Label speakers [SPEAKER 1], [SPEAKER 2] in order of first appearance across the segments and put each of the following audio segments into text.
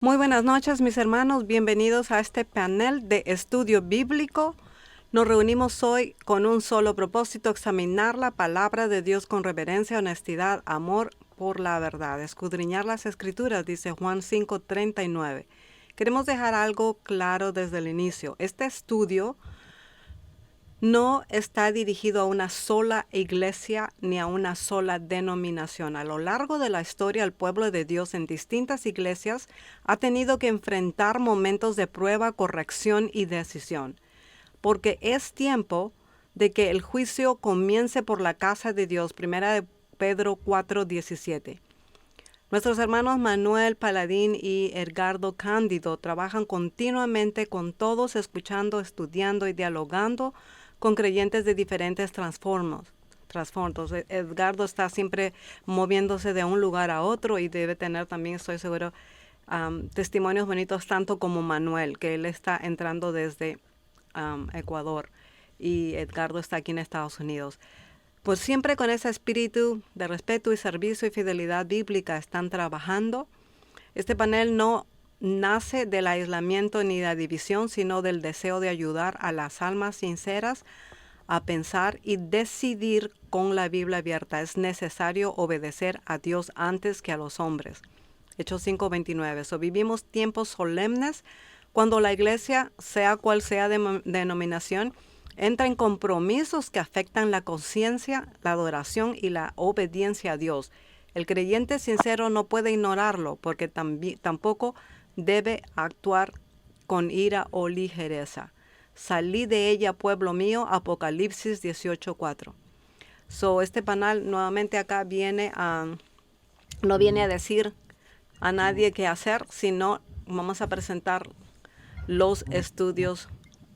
[SPEAKER 1] Muy buenas noches, mis hermanos. Bienvenidos a este panel de estudio bíblico. Nos reunimos hoy con un solo propósito: examinar la palabra de Dios con reverencia, honestidad, amor por la verdad. Escudriñar las escrituras, dice Juan 5:39. Queremos dejar algo claro desde el inicio. Este estudio no está dirigido a una sola iglesia ni a una sola denominación. A lo largo de la historia, el pueblo de Dios en distintas iglesias ha tenido que enfrentar momentos de prueba, corrección y decisión, porque es tiempo de que el juicio comience por la casa de Dios. Primera de Pedro 4:17. Nuestros hermanos Manuel Paladín y Edgardo Cándido trabajan continuamente con todos, escuchando, estudiando y dialogando con creyentes de diferentes trasfondos. Edgardo está siempre moviéndose de un lugar a otro y debe tener también, estoy seguro, testimonios bonitos, tanto como Manuel, que él está entrando desde Ecuador, y Edgardo está aquí en Estados Unidos. Pues siempre con ese espíritu de respeto y servicio y fidelidad bíblica están trabajando. Este panel no nace del aislamiento ni de la división, sino del deseo de ayudar a las almas sinceras a pensar y decidir con la Biblia abierta. Es necesario obedecer a Dios antes que a los hombres. Hechos 5:29. Vivimos tiempos solemnes cuando la iglesia, sea cual sea denominación, entra en compromisos que afectan la conciencia, la adoración y la obediencia a Dios. El creyente sincero no puede ignorarlo, porque tampoco debe actuar con ira o ligereza. Salí de ella, pueblo mío, Apocalipsis 18:4. Este panel nuevamente acá no viene a decir a nadie qué hacer, sino vamos a presentar los estudios,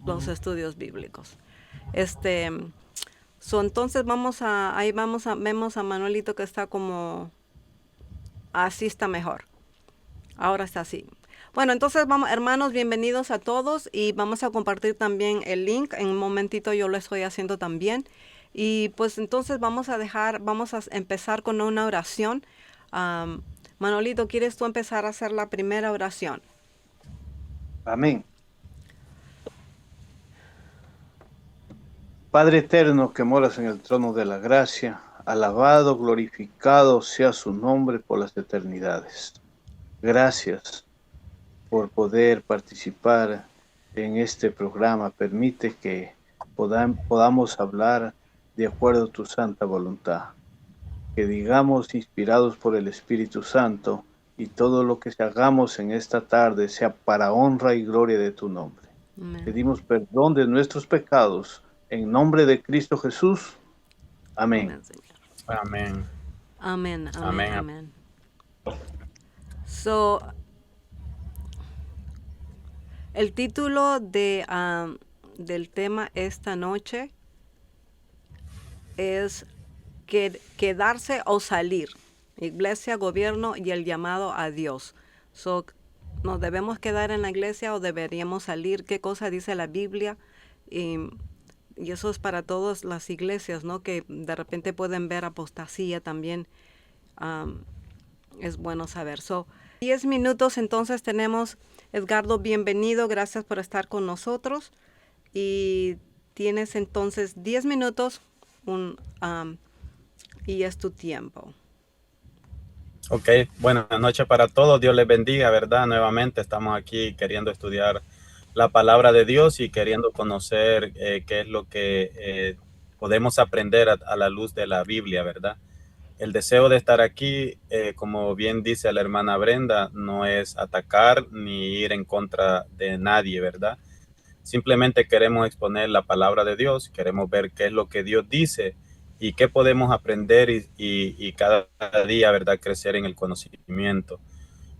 [SPEAKER 1] los estudios bíblicos. Entonces vemos a Manuelito, que está como, así está mejor. Ahora está así. Bueno, entonces vamos, hermanos, bienvenidos a todos, y vamos a compartir también el link. En un momentito yo lo estoy haciendo también. Y pues entonces vamos a empezar con una oración. Manolito, ¿quieres tú empezar a hacer la primera oración?
[SPEAKER 2] Amén. Padre eterno que moras en el trono de la gracia, alabado, glorificado sea su nombre por las eternidades. Gracias por poder participar en este programa. Permite que podamos hablar de acuerdo a tu santa voluntad. Que digamos, inspirados por el Espíritu Santo, y todo lo que hagamos en esta tarde sea para honra y gloria de tu nombre.
[SPEAKER 1] Amén.
[SPEAKER 2] Pedimos perdón de nuestros pecados en nombre de Cristo Jesús. Amén.
[SPEAKER 1] Amén, Señor.
[SPEAKER 3] Amén.
[SPEAKER 1] Amén, amén,
[SPEAKER 3] Amén.
[SPEAKER 1] amén. So, el título del tema esta noche es quedarse o salir. Iglesia, gobierno y el llamado a Dios. ¿Nos debemos quedar en la iglesia o deberíamos salir? ¿Qué cosa dice la Biblia? Y eso es para todas las iglesias, ¿no? Que de repente pueden ver apostasía también. Es bueno saber. 10 minutos entonces tenemos. Edgardo, bienvenido, gracias por estar con nosotros. Y tienes entonces 10 minutos y es tu tiempo.
[SPEAKER 3] Ok, buenas noches para todos. Dios les bendiga, ¿verdad? Nuevamente estamos aquí queriendo estudiar la palabra de Dios y queriendo conocer qué es lo que podemos aprender a la luz de la Biblia, ¿verdad? El deseo de estar aquí, como bien dice la hermana Brenda, no es atacar ni ir en contra de nadie, ¿verdad? Simplemente queremos exponer la palabra de Dios, queremos ver qué es lo que Dios dice y qué podemos aprender y cada día, ¿verdad?, crecer en el conocimiento.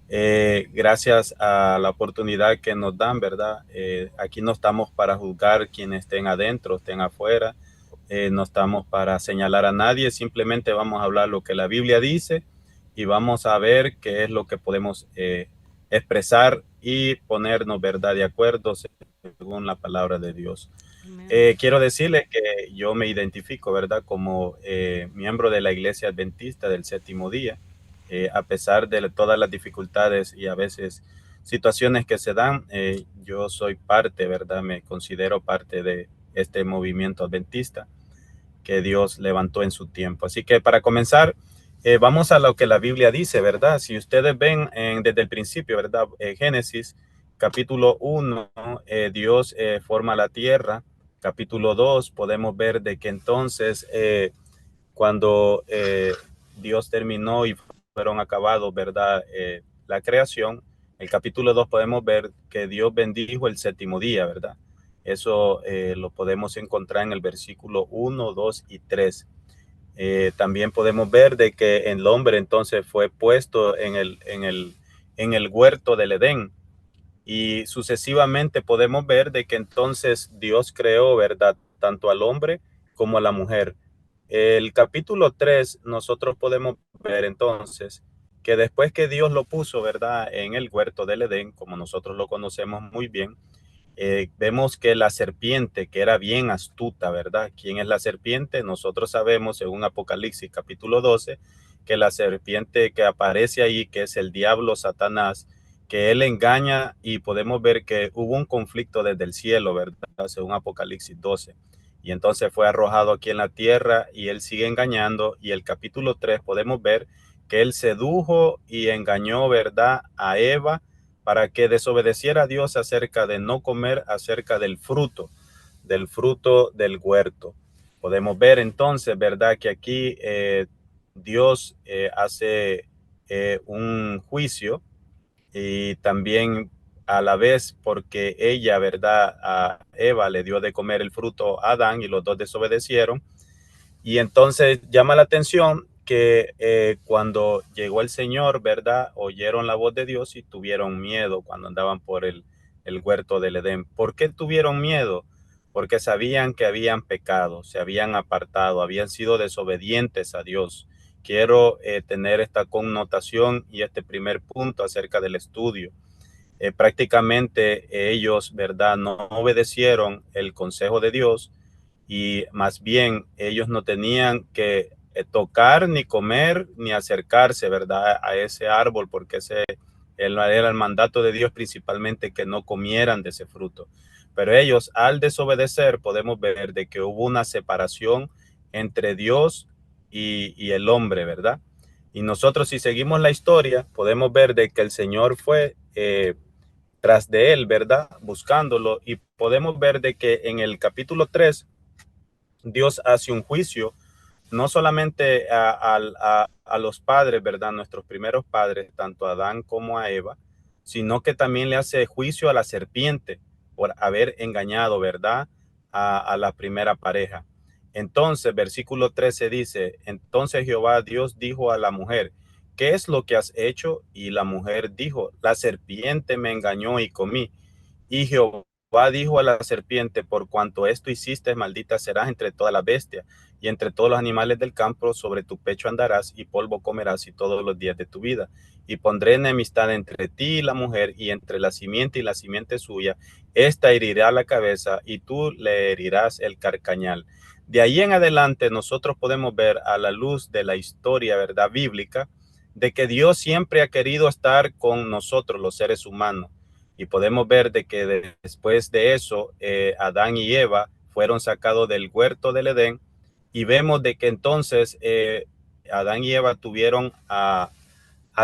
[SPEAKER 3] Gracias a la oportunidad que nos dan, ¿verdad? Aquí no estamos para juzgar quienes estén adentro, estén afuera. No estamos para señalar a nadie, simplemente vamos a hablar lo que la Biblia dice y vamos a ver qué es lo que podemos expresar y ponernos, ¿verdad?, de acuerdo según la palabra de Dios.
[SPEAKER 1] Amén.
[SPEAKER 3] Quiero decirles que yo me identifico, ¿verdad?, como miembro de la Iglesia Adventista del Séptimo Día, a pesar de todas las dificultades y a veces situaciones que se dan. Yo soy parte, ¿verdad? Me considero parte de este movimiento adventista que Dios levantó en su tiempo. Así que para comenzar, vamos a lo que la Biblia dice, ¿verdad? Si ustedes ven desde el principio, ¿verdad? Génesis, capítulo 1, Dios forma la tierra. Capítulo 2, podemos ver de que entonces cuando Dios terminó y fueron acabados, ¿verdad? La creación, el capítulo 2 podemos ver que Dios bendijo el séptimo día, ¿verdad? Eso lo podemos encontrar en el versículo 1, 2 y 3. También podemos ver de que el hombre entonces fue puesto en el huerto del Edén, y sucesivamente podemos ver de que entonces Dios creó, ¿verdad?, tanto al hombre como a la mujer. El capítulo 3 nosotros podemos ver entonces que después que Dios lo puso, ¿verdad?, en el huerto del Edén, como nosotros lo conocemos muy bien, vemos que la serpiente, que era bien astuta, ¿verdad? ¿Quién es la serpiente? Nosotros sabemos, según Apocalipsis capítulo 12, que la serpiente que aparece ahí, que es el diablo Satanás, que él engaña, y podemos ver que hubo un conflicto desde el cielo, ¿verdad? Según Apocalipsis 12. Y entonces fue arrojado aquí en la tierra y él sigue engañando. Y el capítulo 3 podemos ver que él sedujo y engañó, ¿verdad?, a Eva, para que desobedeciera a Dios acerca de no comer acerca del fruto del huerto. Podemos ver entonces, ¿verdad?, que aquí Dios hace un juicio, y también a la vez porque ella, ¿verdad?, a Eva le dio de comer el fruto a Adán y los dos desobedecieron. Y entonces llama la atención que cuando llegó el Señor, ¿verdad?, oyeron la voz de Dios y tuvieron miedo cuando andaban por el huerto del Edén. ¿Por qué tuvieron miedo? Porque sabían que habían pecado, se habían apartado, habían sido desobedientes a Dios. Quiero tener esta connotación y este primer punto acerca del estudio. Prácticamente ellos, ¿verdad?, no obedecieron el consejo de Dios, y más bien ellos no tenían que tocar, ni comer, ni acercarse, ¿verdad?, a ese árbol, porque ese era el mandato de Dios, principalmente que no comieran de ese fruto. Pero ellos, al desobedecer, podemos ver de que hubo una separación entre Dios y el hombre, ¿verdad? Y nosotros, si seguimos la historia, podemos ver de que el Señor fue tras de él, ¿verdad?, buscándolo, y podemos ver de que en el capítulo 3 Dios hace un juicio, no solamente a los padres, ¿verdad?, nuestros primeros padres, tanto a Adán como a Eva, sino que también le hace juicio a la serpiente por haber engañado, ¿verdad?, a la primera pareja. Entonces, versículo 13 dice: entonces Jehová Dios dijo a la mujer: ¿qué es lo que has hecho? Y la mujer dijo: la serpiente me engañó y comí. Y Jehová dijo a la serpiente: por cuanto esto hiciste, maldita serás entre todas las bestias y entre todos los animales del campo. Sobre tu pecho andarás y polvo comerás y todos los días de tu vida. Y pondré enemistad entre ti y la mujer, y entre la simiente y la simiente suya. Esta herirá la cabeza y tú le herirás el carcañal. De ahí en adelante nosotros podemos ver, a la luz de la historia, ¿verdad?, bíblica, de que Dios siempre ha querido estar con nosotros, los seres humanos. Y podemos ver de que después de eso, Adán y Eva fueron sacados del huerto del Edén, y vemos de que entonces Adán y Eva tuvieron a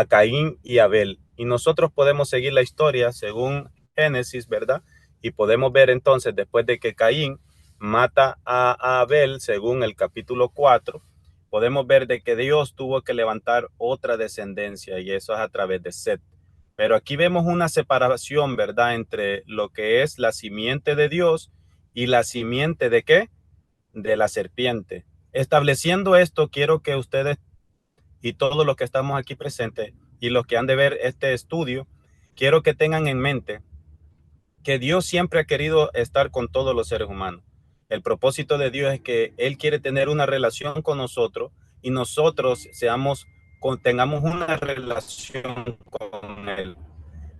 [SPEAKER 3] Caín y Abel. Y nosotros podemos seguir la historia según Génesis, ¿verdad? Y podemos ver entonces, después de que Caín mata a Abel, según el capítulo 4, podemos ver de que Dios tuvo que levantar otra descendencia, y eso es a través de Set. Pero aquí vemos una separación, ¿verdad?, entre lo que es la simiente de Dios y la simiente de ¿qué? De la serpiente. Estableciendo esto, quiero que ustedes y todos los que estamos aquí presentes y los que han de ver este estudio, quiero que tengan en mente que Dios siempre ha querido estar con todos los seres humanos. El propósito de Dios es que Él quiere tener una relación con nosotros, y nosotros tengamos una relación con Él.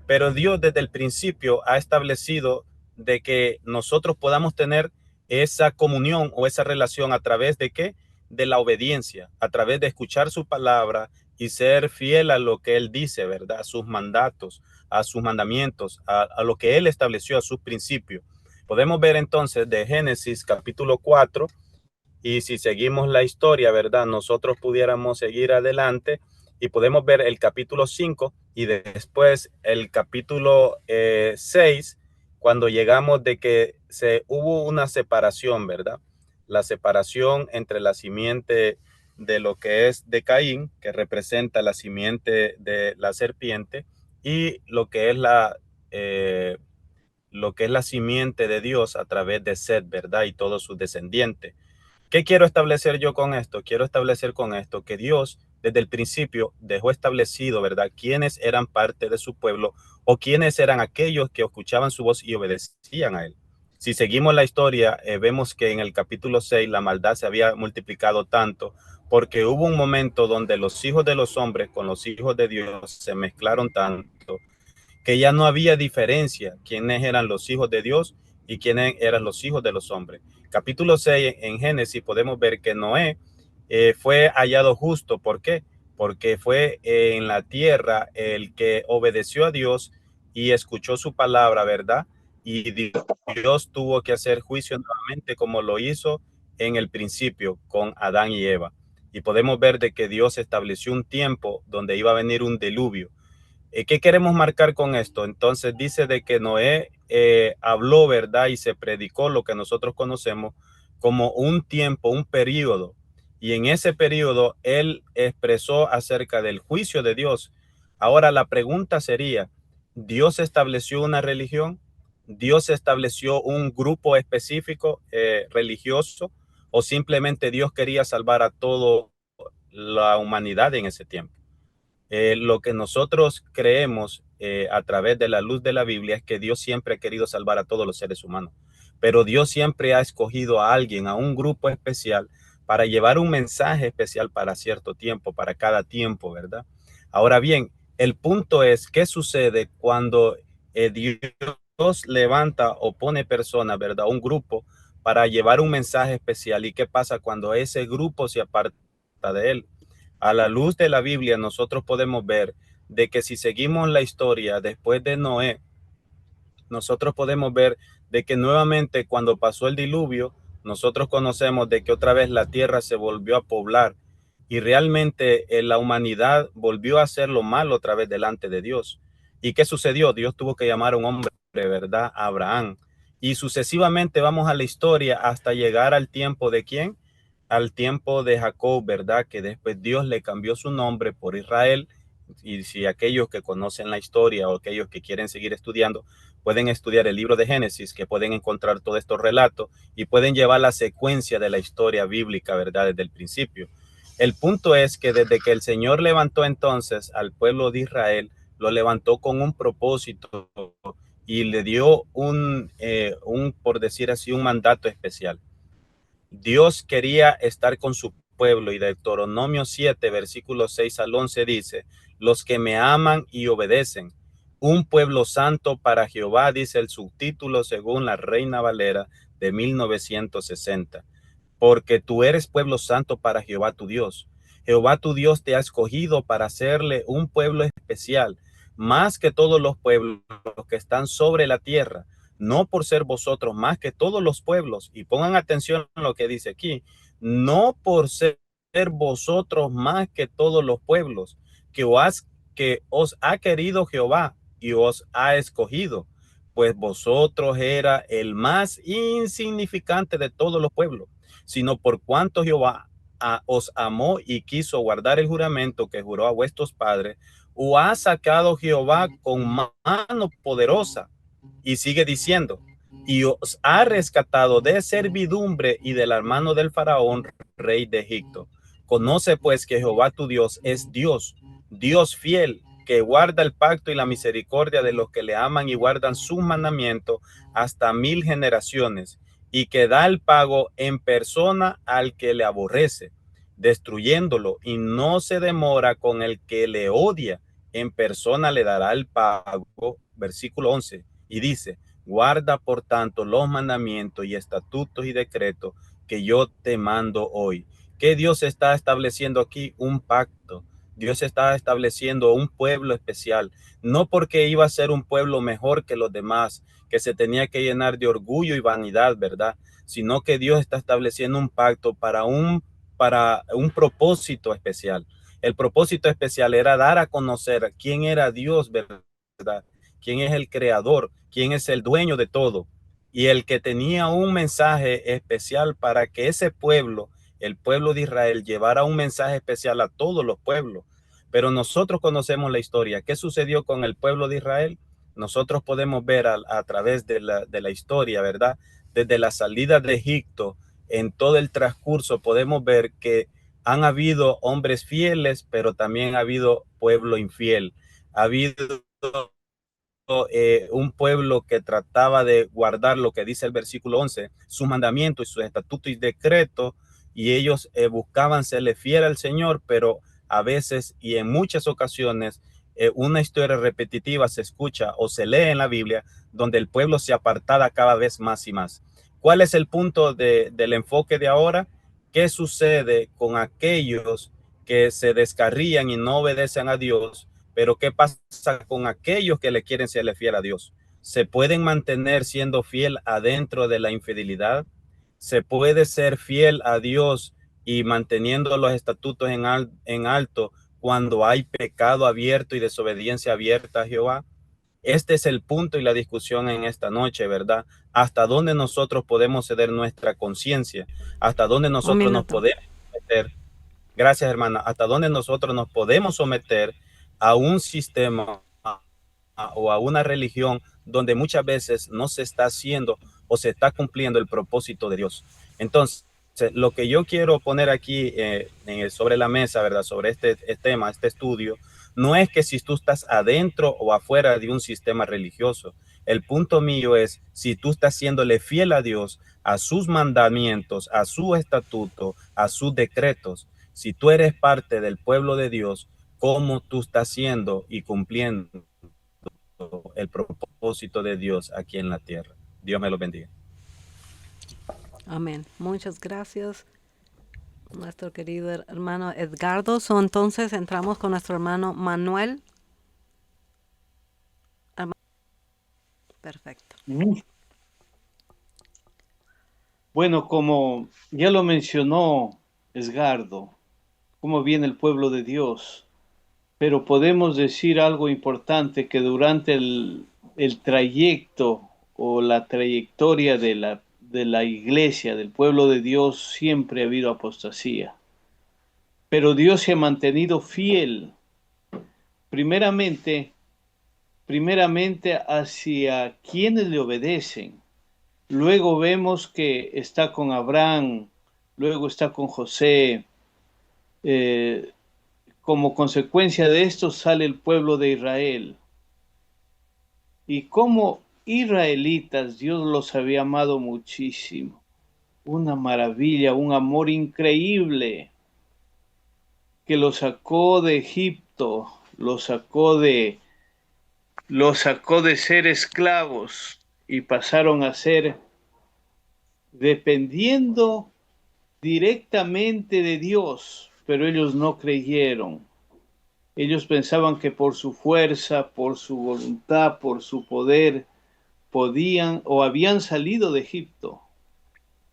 [SPEAKER 3] Pero Dios desde el principio ha establecido de que nosotros podamos tener esa comunión o esa relación a través de ¿qué? De la obediencia, a través de escuchar su palabra y ser fiel a lo que Él dice, ¿verdad? Sus mandatos. a sus mandamientos, a lo que él estableció, a sus principios. Podemos ver entonces de Génesis capítulo 4, y si seguimos la historia, ¿verdad? Nosotros pudiéramos seguir adelante y podemos ver el capítulo 5 y después el capítulo 6, cuando llegamos de que hubo una separación, ¿verdad? La separación entre la simiente de lo que es de Caín, que representa la simiente de la serpiente, y lo que es la simiente de Dios a través de Set, ¿verdad? Y todos sus descendientes. ¿Qué quiero establecer yo con esto? Quiero establecer con esto que Dios desde el principio dejó establecido, ¿verdad?, quiénes eran parte de su pueblo o quiénes eran aquellos que escuchaban su voz y obedecían a él. Si seguimos la historia, vemos que en el capítulo 6 la maldad se había multiplicado tanto porque hubo un momento donde los hijos de los hombres con los hijos de Dios se mezclaron tanto que ya no había diferencia quiénes eran los hijos de Dios y quiénes eran los hijos de los hombres. Capítulo 6 en Génesis podemos ver que Noé fue hallado justo. ¿Por qué? Porque fue en la tierra el que obedeció a Dios y escuchó su palabra, ¿verdad? Y Dios tuvo que hacer juicio nuevamente como lo hizo en el principio con Adán y Eva. Y podemos ver de que Dios estableció un tiempo donde iba a venir un diluvio. ¿Qué queremos marcar con esto? Entonces dice de que Noé habló, ¿verdad? Y se predicó lo que nosotros conocemos como un tiempo, un periodo. Y en ese periodo él expresó acerca del juicio de Dios. Ahora la pregunta sería, ¿Dios estableció una religión? ¿Dios estableció un grupo específico religioso? ¿O simplemente Dios quería salvar a toda la humanidad en ese tiempo? Lo que nosotros creemos a través de la luz de la Biblia es que Dios siempre ha querido salvar a todos los seres humanos, pero Dios siempre ha escogido a alguien, a un grupo especial, para llevar un mensaje especial para cierto tiempo, para cada tiempo, ¿verdad? Ahora bien, el punto es, ¿qué sucede cuando Dios levanta o pone personas, ¿verdad? Un grupo para llevar un mensaje especial. ¿Y qué pasa cuando ese grupo se aparta de él? A la luz de la Biblia, nosotros podemos ver de que si seguimos la historia después de Noé, nosotros podemos ver de que nuevamente cuando pasó el diluvio, nosotros conocemos de que otra vez la tierra se volvió a poblar y realmente la humanidad volvió a hacer lo malo otra vez delante de Dios. ¿Y qué sucedió? Dios tuvo que llamar a un hombre, ¿verdad? A Abraham. Y sucesivamente vamos a la historia hasta llegar al tiempo de ¿quién? Al tiempo de Jacob, ¿verdad? Que después Dios le cambió su nombre por Israel. Y si aquellos que conocen la historia o aquellos que quieren seguir estudiando, pueden estudiar el libro de Génesis, que pueden encontrar todos estos relatos y pueden llevar la secuencia de la historia bíblica, ¿verdad? Desde el principio. El punto es que desde que el Señor levantó entonces al pueblo de Israel, lo levantó con un propósito y le dio por decir así, un mandato especial. Dios quería estar con su pueblo y Deuteronomio 7, versículos 6 al 11 dice, los que me aman y obedecen, un pueblo santo para Jehová, dice el subtítulo según la Reina Valera de 1960, porque tú eres pueblo santo para Jehová tu Dios. Jehová tu Dios te ha escogido para hacerle un pueblo especial, más que todos los pueblos que están sobre la tierra, no por ser vosotros más que todos los pueblos, y pongan atención a lo que dice aquí, no por ser vosotros más que todos los pueblos, que os ha querido Jehová y os ha escogido, pues vosotros era el más insignificante de todos los pueblos, sino por cuanto Jehová os amó y quiso guardar el juramento que juró a vuestros padres, os ha sacado Jehová con mano poderosa. Y sigue diciendo, y os ha rescatado de servidumbre y de la mano del faraón, rey de Egipto. Conoce pues que Jehová tu Dios es Dios, Dios fiel, que guarda el pacto y la misericordia de los que le aman y guardan sus mandamientos hasta 1000 generaciones, y que da el pago en persona al que le aborrece, destruyéndolo, y no se demora con el que le odia, en persona le dará el pago. Versículo 11. Y dice, guarda por tanto los mandamientos y estatutos y decretos que yo te mando hoy. ¿Qué Dios está estableciendo aquí? Un pacto. Dios estaba estableciendo un pueblo especial, no porque iba a ser un pueblo mejor que los demás, que se tenía que llenar de orgullo y vanidad, ¿verdad? Sino que Dios está estableciendo un pacto para un propósito especial. El propósito especial era dar a conocer quién era Dios, ¿verdad? Quién es el creador, quién es el dueño de todo. Y el que tenía un mensaje especial para que ese pueblo, el pueblo de Israel, llevara un mensaje especial a todos los pueblos. Pero nosotros conocemos la historia. ¿Qué sucedió con el pueblo de Israel? Nosotros podemos ver a través de la historia, ¿verdad? Desde la salida de Egipto, en todo el transcurso, podemos ver que han habido hombres fieles, pero también ha habido pueblo infiel. Ha habido un pueblo que trataba de guardar lo que dice el versículo 11, sus mandamientos y sus estatutos y decretos, y ellos buscaban serle fiel al Señor, pero a veces y en muchas ocasiones una historia repetitiva se escucha o se lee en la Biblia donde el pueblo se apartaba cada vez más y más. ¿Cuál es el punto del enfoque de ahora? ¿Qué sucede con aquellos que se descarrían y no obedecen a Dios? Pero ¿qué pasa con aquellos que le quieren serle fiel a Dios? ¿Se pueden mantener siendo fiel adentro de la infidelidad? ¿Se puede ser fiel a Dios y manteniendo los estatutos en alto cuando hay pecado abierto y desobediencia abierta a Jehová? Este es el punto y la discusión en esta noche, ¿verdad? ¿Hasta dónde nosotros podemos ceder nuestra conciencia? ¿Hasta dónde
[SPEAKER 1] Un
[SPEAKER 3] nosotros nos
[SPEAKER 1] minuto.
[SPEAKER 3] podemos meter? Gracias, hermana. ¿Hasta dónde nosotros nos podemos someter a un sistema o a una religión donde muchas veces no se está haciendo o se está cumpliendo el propósito de Dios? Entonces, lo que yo quiero poner aquí sobre la mesa, ¿verdad? Sobre este tema, este estudio, no es que si tú estás adentro o afuera de un sistema religioso. El punto mío es si tú estás siéndole fiel a Dios, a sus mandamientos, a su estatuto, a sus decretos. Si tú eres parte del pueblo de Dios, ¿cómo tú estás siendo y cumpliendo el propósito de Dios aquí en la tierra? Dios me lo bendiga.
[SPEAKER 1] Amén. Muchas gracias, nuestro querido hermano Edgardo. Entonces entramos con nuestro hermano Manuel. Perfecto.
[SPEAKER 2] Bueno, como ya lo mencionó Edgardo, cómo viene el pueblo de Dios, pero podemos decir algo importante, que durante el trayecto o la trayectoria de la iglesia, del pueblo de Dios, siempre ha habido apostasía. Pero Dios se ha mantenido fiel, primeramente hacia quienes le obedecen. Luego vemos que está con Abraham, luego está con José. Como consecuencia de esto sale el pueblo de Israel. Y como israelitas, Dios los había amado muchísimo. Una maravilla, un amor increíble, que los sacó de Egipto, los sacó de ser esclavos y pasaron a ser dependiendo directamente de Dios, pero ellos no creyeron. Ellos pensaban que por su fuerza, por su voluntad, por su poder, podían o habían salido de Egipto.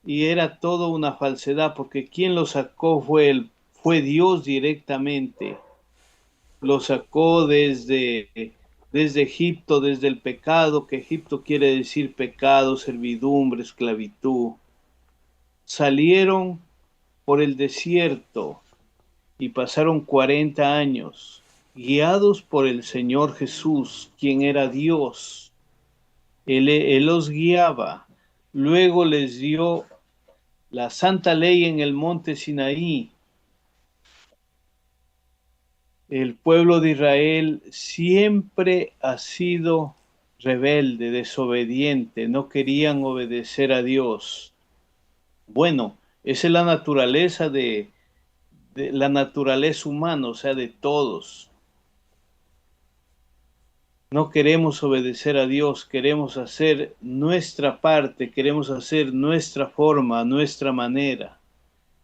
[SPEAKER 2] Y era todo una falsedad, porque quien los sacó fue Dios directamente. Los sacó desde Egipto, desde el pecado, que Egipto quiere decir pecado, servidumbre, esclavitud. Salieron por el desierto y pasaron 40 años, guiados por el Señor Jesús, quien era Dios. Él los guiaba. Luego les dio la santa ley en el monte Sinaí. El pueblo de Israel siempre ha sido rebelde, desobediente, no querían obedecer a Dios. Bueno, esa es la naturaleza de la naturaleza humana, o sea, de todos. No queremos obedecer a Dios, queremos hacer nuestra parte, queremos hacer nuestra forma, nuestra manera.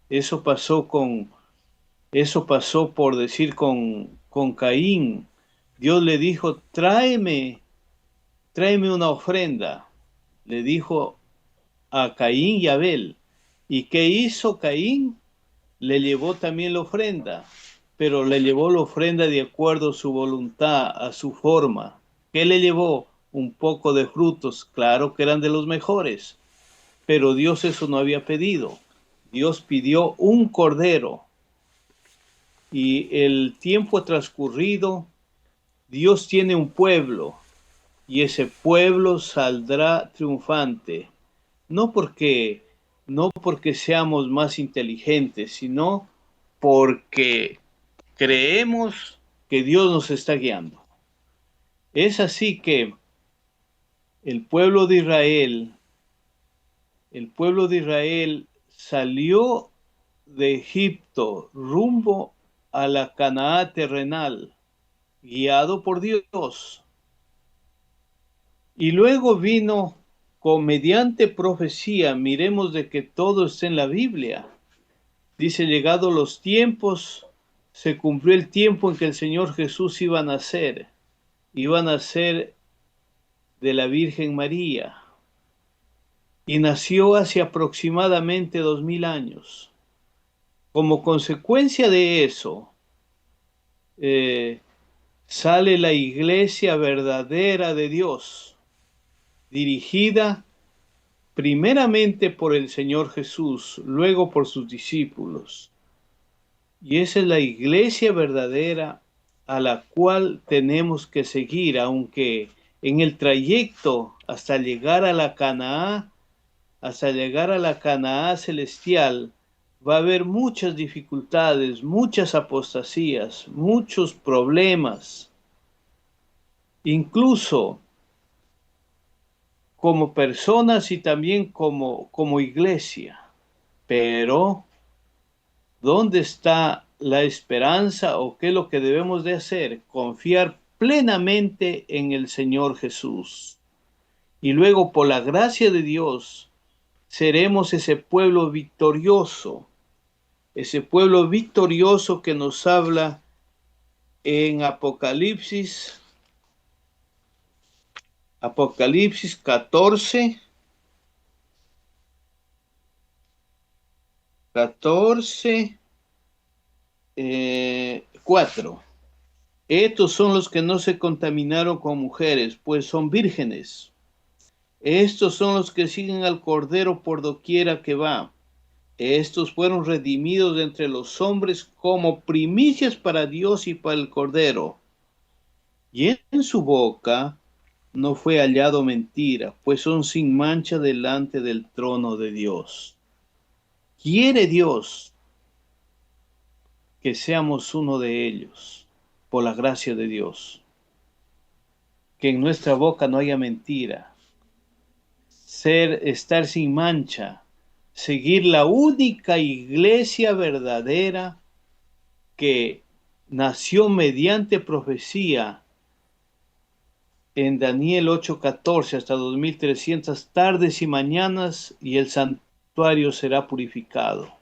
[SPEAKER 2] Eso pasó con Eso pasó por decir con Caín. Dios le dijo, tráeme una ofrenda. Le dijo a Caín y Abel. ¿Y qué hizo Caín? Le llevó también la ofrenda, pero le llevó la ofrenda de acuerdo a su voluntad, a su forma. ¿Qué le llevó? Un poco de frutos, claro que eran de los mejores, pero Dios eso no había pedido. Dios pidió un cordero y el tiempo transcurrido, Dios tiene un pueblo y ese pueblo saldrá triunfante, no porque seamos más inteligentes, sino porque creemos que Dios nos está guiando. Es así que el pueblo de Israel salió de Egipto rumbo a la Canaán terrenal, guiado por Dios. Y luego vino mediante profecía, miremos de que todo está en la Biblia. Dice, llegados los tiempos, se cumplió el tiempo en que el Señor Jesús iba a nacer de la Virgen María. Y nació hace aproximadamente 2000 años. Como consecuencia de eso, sale la iglesia verdadera de Dios, dirigida primeramente por el Señor Jesús, luego por sus discípulos. Y esa es la iglesia verdadera a la cual tenemos que seguir, aunque en el trayecto hasta llegar a la Canaán, celestial, va a haber muchas dificultades, muchas apostasías, muchos problemas, incluso como personas y también como iglesia. Pero, ¿dónde está la esperanza o qué es lo que debemos de hacer? Confiar plenamente en el Señor Jesús. Y luego, por la gracia de Dios, seremos ese pueblo victorioso que nos habla en Apocalipsis 14, 4. Estos son los que no se contaminaron con mujeres, pues son vírgenes. Estos son los que siguen al Cordero por doquiera que va. Estos fueron redimidos de entre los hombres como primicias para Dios y para el Cordero. Y en su boca no fue hallado mentira, pues son sin mancha delante del trono de Dios. Quiere Dios que seamos uno de ellos, por la gracia de Dios. Que en nuestra boca no haya mentira. Estar sin mancha. Seguir la única iglesia verdadera que nació mediante profecía en Daniel 8:14 hasta 2300 tardes y mañanas, y el santuario será purificado.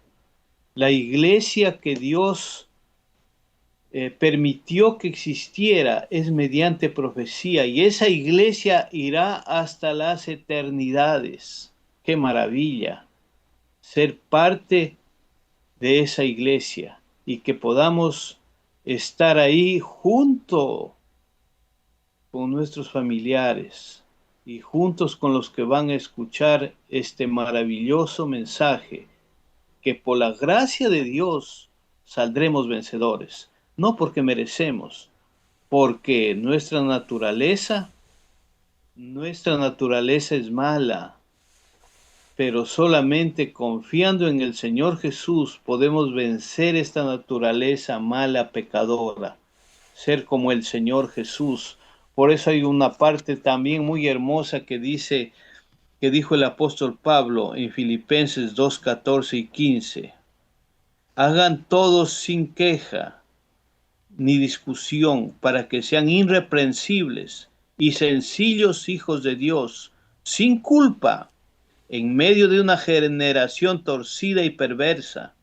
[SPEAKER 2] La iglesia que Dios permitió que existiera es mediante profecía, y esa iglesia irá hasta las eternidades. ¡Qué maravilla! Ser parte de esa iglesia y que podamos estar ahí junto con nuestros familiares y juntos con los que van a escuchar este maravilloso mensaje, que por la gracia de Dios saldremos vencedores, no porque merecemos, porque nuestra naturaleza es mala, pero solamente confiando en el Señor Jesús podemos vencer esta naturaleza mala, pecadora, ser como el Señor Jesús. Por eso hay una parte también muy hermosa que dijo el apóstol Pablo en Filipenses 2:14 y 15. Hagan todos sin queja ni discusión, para que sean irreprensibles y sencillos hijos de Dios, sin culpa, en medio de una generación torcida y perversa,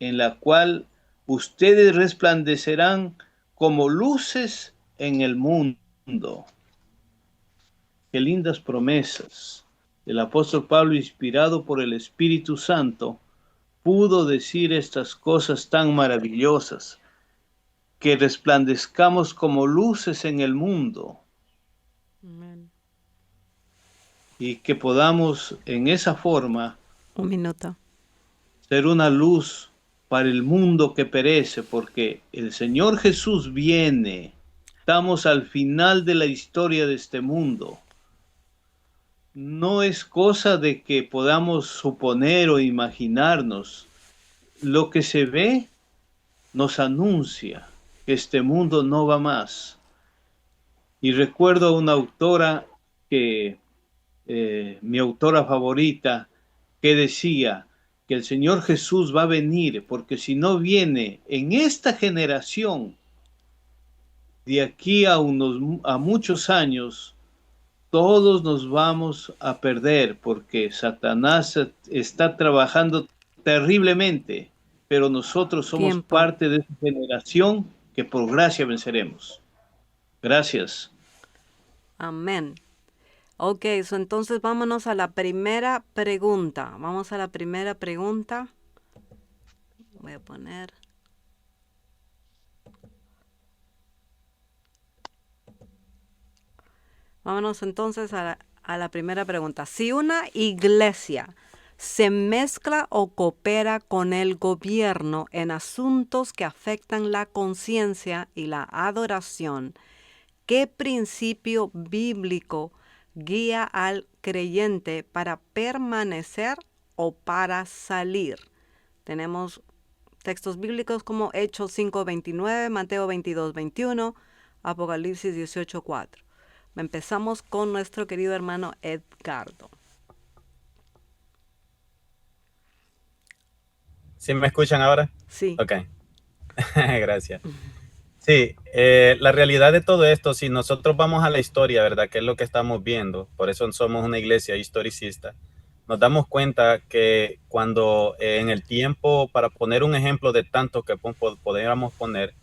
[SPEAKER 2] en la cual Ustedes resplandecerán como luces en el mundo. Qué lindas promesas. El apóstol Pablo, inspirado por el Espíritu Santo, pudo decir estas cosas tan maravillosas, que resplandezcamos como luces en el mundo.
[SPEAKER 1] Amén.
[SPEAKER 2] Y que podamos en esa forma
[SPEAKER 1] Un minuto.
[SPEAKER 2] ser una luz para el mundo que perece, porque el Señor Jesús viene. Estamos al final de la historia de este mundo. No es cosa de que podamos suponer o imaginarnos. Lo que se ve nos anuncia que este mundo no va más. Y recuerdo a una autora que, mi autora favorita, que decía que el Señor Jesús va a venir, porque si no viene en esta generación, de aquí a muchos años, todos nos vamos a perder, porque Satanás está trabajando terriblemente, pero nosotros somos
[SPEAKER 1] Tiempo.
[SPEAKER 2] parte de esa generación que por gracia venceremos. Gracias.
[SPEAKER 1] Amén. Ok, entonces vámonos a la primera pregunta. Vamos a la primera pregunta. Voy a poner. Vámonos entonces a la primera pregunta. Si una iglesia se mezcla o coopera con el gobierno en asuntos que afectan la conciencia y la adoración, ¿qué principio bíblico guía al creyente para permanecer o para salir? Tenemos textos bíblicos como Hechos 5:29, Mateo 22:21, Apocalipsis 18:4. Empezamos con nuestro querido hermano Edgardo.
[SPEAKER 3] ¿Sí me escuchan ahora?
[SPEAKER 1] Sí.
[SPEAKER 3] Ok. Gracias. Sí, la realidad de todo esto, si nosotros vamos a la historia, ¿verdad? Que es lo que estamos viendo, por eso somos una iglesia historicista, nos damos cuenta que cuando en el tiempo, para poner un ejemplo de tanto que podríamos poner,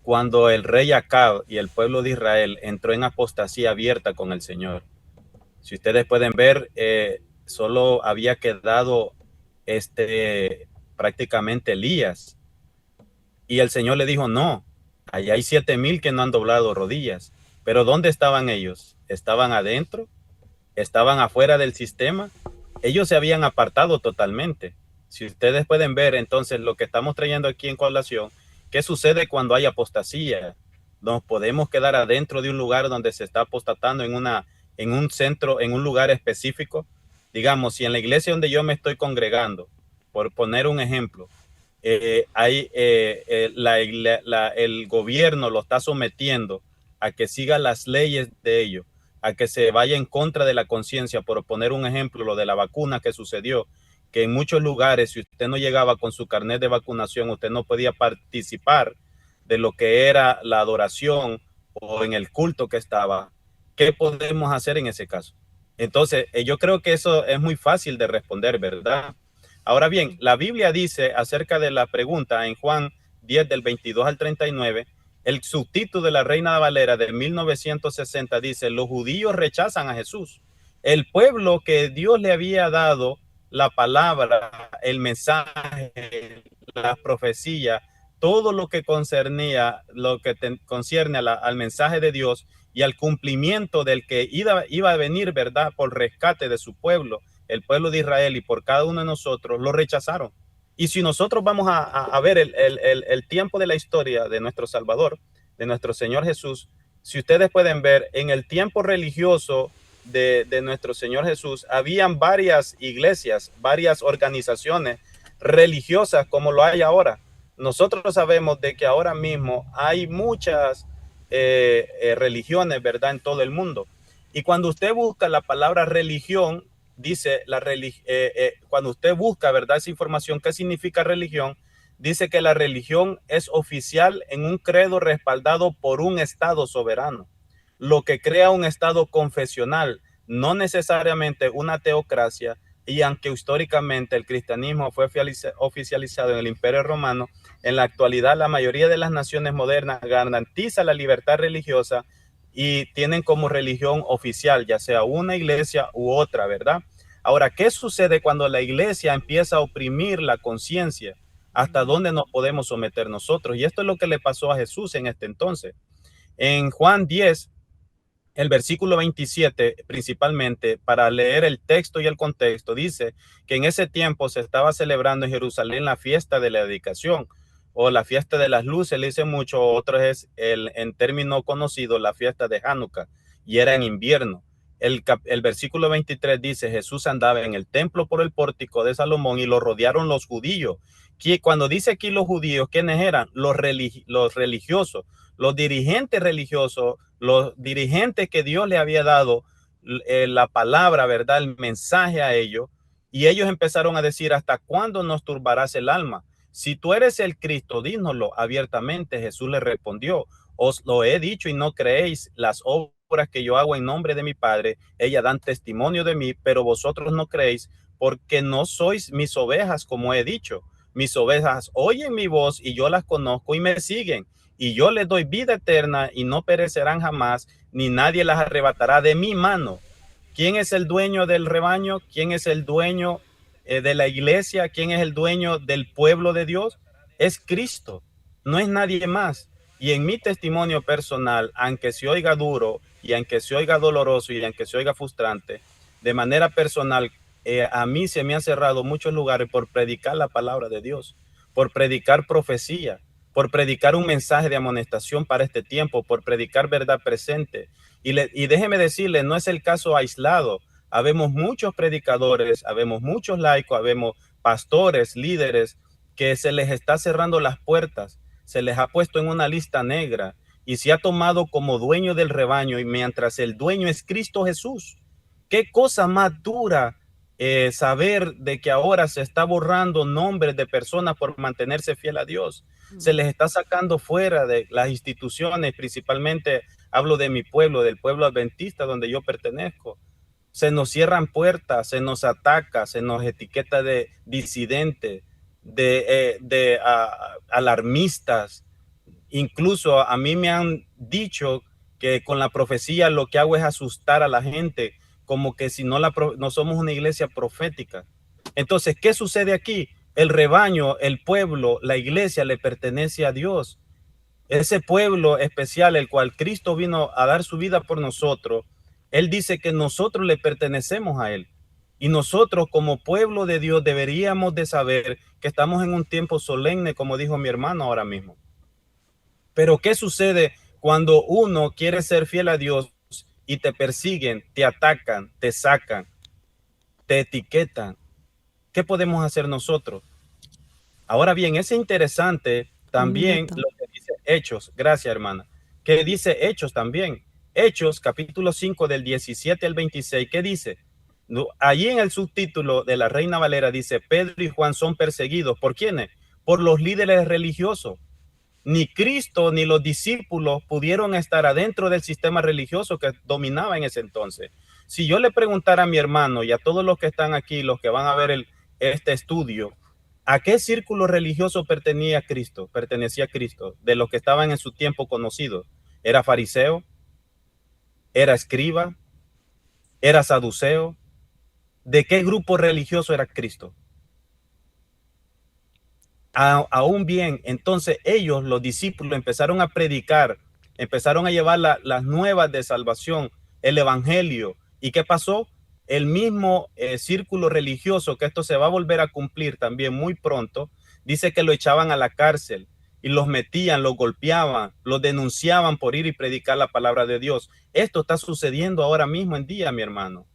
[SPEAKER 3] cuando el rey Acab y el pueblo de Israel entró en apostasía abierta con el Señor. Si ustedes pueden ver, solo había quedado prácticamente Elías. Y el Señor le dijo, no, allá hay 7,000 que no han doblado rodillas. Pero ¿dónde estaban ellos? ¿Estaban adentro? ¿Estaban afuera del sistema? Ellos se habían apartado totalmente. Si ustedes pueden ver, entonces, lo que estamos trayendo aquí en colación, ¿qué sucede cuando hay apostasía? Nos podemos quedar adentro de un lugar donde se está apostatando en un centro, en un lugar específico. Digamos, si en la iglesia donde yo me estoy congregando, por poner un ejemplo, el gobierno lo está sometiendo a que siga las leyes de ellos, a que se vaya en contra de la conciencia. Por poner un ejemplo, lo de la vacuna que sucedió, que en muchos lugares, si usted no llegaba con su carnet de vacunación, usted no podía participar de lo que era la adoración o en el culto que estaba. ¿Qué podemos hacer en ese caso? Entonces, yo creo que eso es muy fácil de responder, ¿verdad? Ahora bien, la Biblia dice acerca de la pregunta en Juan 10 del 22 al 39, el subtítulo de la Reina Valera de 1960 dice, los judíos rechazan a Jesús. El pueblo que Dios le había dado la palabra, el mensaje, la profecía, todo lo que concernía, concierne al mensaje de Dios y al cumplimiento del que iba a venir, ¿verdad?, por rescate de su pueblo, el pueblo de Israel, y por cada uno de nosotros, lo rechazaron. Y si nosotros vamos a ver el tiempo de la historia de nuestro Salvador, de nuestro Señor Jesús, si ustedes pueden ver, en el tiempo religioso de nuestro Señor Jesús, habían varias iglesias, varias organizaciones religiosas como lo hay ahora. Nosotros sabemos de que ahora mismo hay muchas religiones, ¿verdad?, en todo el mundo. Y cuando usted busca la palabra religión, dice cuando usted busca, ¿verdad?, esa información, ¿qué significa religión? Dice que la religión es oficial en un credo respaldado por un estado soberano, lo que crea un estado confesional, no necesariamente una teocracia, y aunque históricamente el cristianismo fue oficializado en el Imperio Romano, en la actualidad la mayoría de las naciones modernas garantiza la libertad religiosa y tienen como religión oficial, ya sea una iglesia u otra, ¿verdad? Ahora, ¿qué sucede cuando la iglesia empieza a oprimir la conciencia? ¿Hasta dónde nos podemos someter nosotros? Y esto es lo que le pasó a Jesús en este entonces. En Juan 10, el versículo 27, principalmente, para leer el texto y el contexto, dice que en ese tiempo se estaba celebrando en Jerusalén la fiesta de la dedicación o la fiesta de las luces, le dice mucho, otro es en término conocido la fiesta de Hanukkah, y era en invierno. El versículo 23 dice, Jesús andaba en el templo por el pórtico de Salomón y lo rodearon los judíos. Cuando dice aquí los judíos, ¿quiénes eran? Los religiosos, los dirigentes religiosos, los dirigentes que Dios le había dado la palabra, ¿verdad? El mensaje a ellos. Y ellos empezaron a decir, ¿hasta cuándo nos turbarás el alma? Si tú eres el Cristo, dínoslo abiertamente. Jesús le respondió, os lo he dicho y no creéis. Las obras que yo hago en nombre de mi Padre, ellas dan testimonio de mí, pero vosotros no creéis porque no sois mis ovejas, como he dicho. Mis ovejas oyen mi voz y yo las conozco y me siguen. Y yo les doy vida eterna y no perecerán jamás, ni nadie las arrebatará de mi mano. ¿Quién es el dueño del rebaño? ¿Quién es el dueño de la iglesia? ¿Quién es el dueño del pueblo de Dios? Es Cristo, no es nadie más. Y en mi testimonio personal, aunque se oiga duro y aunque se oiga doloroso y aunque se oiga frustrante, de manera personal, a mí se me han cerrado muchos lugares por predicar la palabra de Dios, por predicar profecía, por predicar un mensaje de amonestación para este tiempo, por predicar verdad presente. Y déjeme decirle, no es el caso aislado. Habemos muchos predicadores, habemos muchos laicos, habemos pastores, líderes, que se les está cerrando las puertas, se les ha puesto en una lista negra y se ha tomado como dueño del rebaño, y mientras el dueño es Cristo Jesús. ¿Qué cosa más dura saber de que ahora se está borrando nombres de personas por mantenerse fiel a Dios? Se les está sacando fuera de las instituciones, principalmente hablo de mi pueblo, del pueblo adventista donde yo pertenezco. Se nos cierran puertas, se nos ataca, se nos etiqueta de disidente, de alarmistas. Incluso a mí me han dicho que con la profecía lo que hago es asustar a la gente, como que si no somos una iglesia profética. Entonces, ¿qué sucede aquí? El rebaño, el pueblo, la iglesia le pertenece a Dios. Ese pueblo especial, el cual Cristo vino a dar su vida por nosotros, Él dice que nosotros le pertenecemos a Él. Y nosotros como pueblo de Dios deberíamos de saber que estamos en un tiempo solemne, como dijo mi hermano ahora mismo. Pero ¿qué sucede cuando uno quiere ser fiel a Dios y te persiguen, te atacan, te sacan, te etiquetan? ¿Qué podemos hacer nosotros? Ahora bien, es interesante también lo que dice Hechos. Gracias, hermana. ¿Qué dice Hechos también? Hechos, capítulo 5, del 17 al 26. ¿Qué dice? Allí en el subtítulo de la Reina Valera dice, Pedro y Juan son perseguidos. ¿Por quiénes? Por los líderes religiosos. Ni Cristo ni los discípulos pudieron estar adentro del sistema religioso que dominaba en ese entonces. Si yo le preguntara a mi hermano y a todos los que están aquí, los que van a ver este estudio, ¿a qué círculo religioso pertenecía Cristo? De los que estaban en su tiempo conocidos. ¿Era fariseo? ¿Era escriba? ¿Era saduceo? ¿De qué grupo religioso era Cristo? Aún bien, entonces ellos, los discípulos, empezaron a predicar, empezaron a llevar las nuevas de salvación, el evangelio. ¿Y qué pasó? El mismo círculo religioso, que esto se va a volver a cumplir también muy pronto, dice que lo echaban a la cárcel y los metían, los golpeaban, los denunciaban por ir y predicar la palabra de Dios. Esto está sucediendo ahora mismo en día, mi hermano.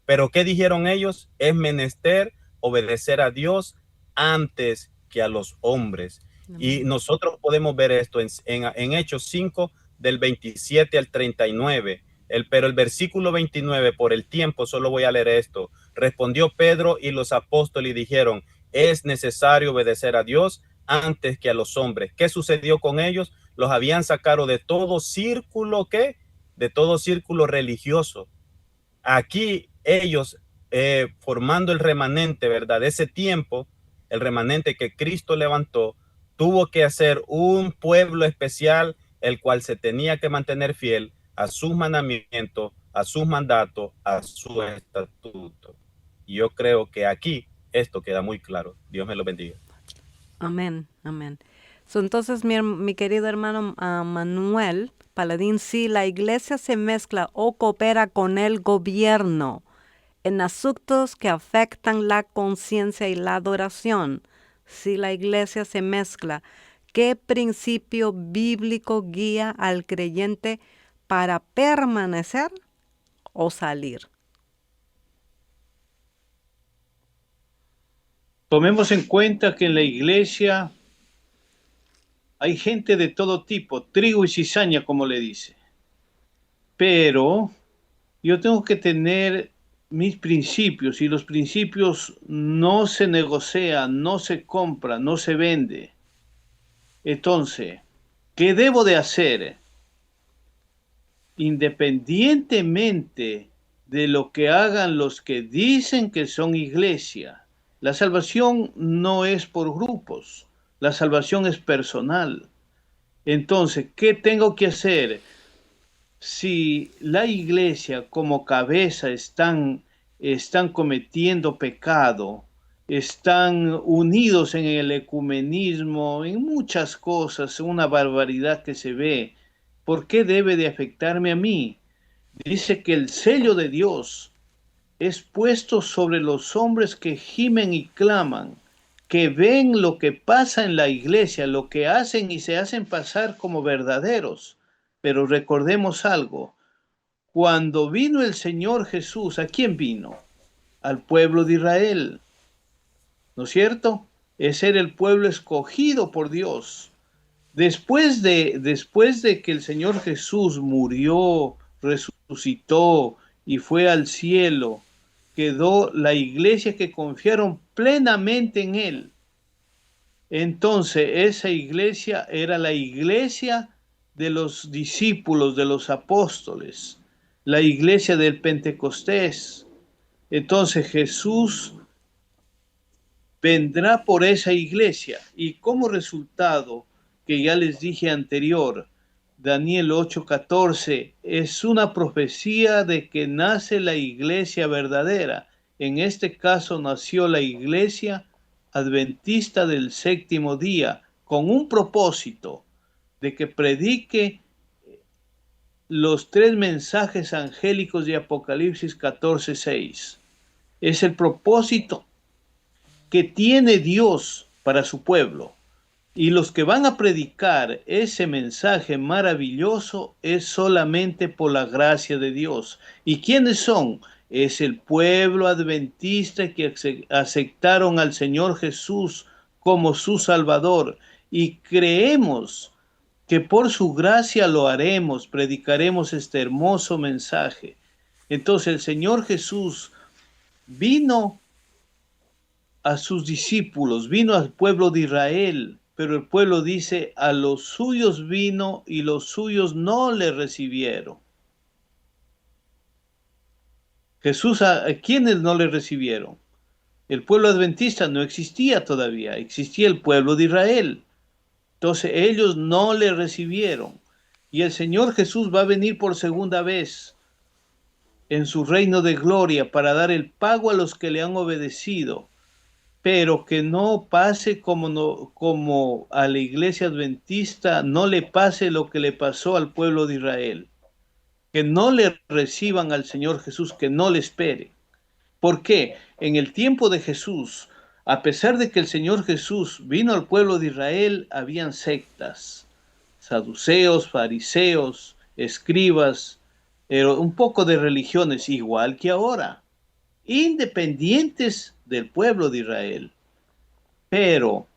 [SPEAKER 3] Pero ¿qué dijeron ellos? Es menester obedecer a Dios antes que a los hombres. Y nosotros podemos ver esto en Hechos 5, del 27 al 39. Pero el versículo 29, por el tiempo, solo voy a leer esto. Respondió Pedro y los apóstoles y dijeron, es necesario obedecer a Dios antes que a los hombres. ¿Qué sucedió con ellos? Los habían sacado de todo círculo, ¿qué? De todo círculo religioso. Aquí ellos formando el remanente, ¿verdad? De ese tiempo, el remanente que Cristo levantó, tuvo que hacer un pueblo especial, el cual se tenía que mantener fiel a sus mandamientos, a sus mandatos, a sus estatutos. Y yo creo que aquí esto queda muy claro. Dios me lo bendiga.
[SPEAKER 1] Amén, amén. So, entonces, mi querido hermano Manuel Paladín, si la iglesia se mezcla o coopera con el gobierno en asuntos que afectan la conciencia y la adoración, si la iglesia se mezcla, ¿qué principio bíblico guía al creyente para permanecer o salir?
[SPEAKER 2] Tomemos en cuenta que en la iglesia hay gente de todo tipo, trigo y cizaña, como le dice. Pero yo tengo que tener mis principios, y los principios no se negocian, no se compra, no se vende. Entonces, ¿qué debo de hacer? Independientemente de lo que hagan los que dicen que son iglesia, la salvación no es por grupos, la salvación es personal. Entonces, ¿qué tengo que hacer? Si la iglesia como cabeza están cometiendo pecado, están unidos en el ecumenismo, en muchas cosas, una barbaridad que se ve, ¿por qué debe de afectarme a mí? Dice que el sello de Dios es puesto sobre los hombres que gimen y claman, que ven lo que pasa en la iglesia, lo que hacen y se hacen pasar como verdaderos. Pero recordemos algo, cuando vino el Señor Jesús, ¿a quién vino? Al pueblo de Israel, ¿no es cierto? Ese era el pueblo escogido por Dios. Después de que el Señor Jesús murió, resucitó y fue al cielo, quedó la iglesia que confiaron plenamente en Él. Entonces, esa iglesia era la iglesia de los discípulos, de los apóstoles, la iglesia del Pentecostés. Entonces, Jesús vendrá por esa iglesia y como resultado, que ya les dije anterior, Daniel 8:14, es una profecía de que nace la iglesia verdadera. En este caso nació la iglesia adventista del séptimo día, con un propósito de que predique los 3 mensajes angélicos de Apocalipsis 14:6. Es el propósito que tiene Dios para su pueblo. Y los que van a predicar ese mensaje maravilloso es solamente por la gracia de Dios. ¿Y quiénes son? Es el pueblo adventista que aceptaron al Señor Jesús como su Salvador. Y creemos que por su gracia lo haremos, predicaremos este hermoso mensaje. Entonces el Señor Jesús vino a sus discípulos, vino al pueblo de Israel, pero el pueblo dice, a los suyos vino y los suyos no le recibieron. Jesús, ¿a quiénes no le recibieron? El pueblo adventista no existía todavía, existía el pueblo de Israel. Entonces ellos no le recibieron. Y el Señor Jesús va a venir por segunda vez en su reino de gloria para dar el pago a los que le han obedecido. Pero que no pase como a la iglesia adventista, no le pase lo que le pasó al pueblo de Israel. Que no le reciban al Señor Jesús, que no le espere. ¿Por qué? En el tiempo de Jesús, a pesar de que el Señor Jesús vino al pueblo de Israel, habían sectas, saduceos, fariseos, escribas, un poco de religiones, igual que ahora, independientes del pueblo de Israel. Pero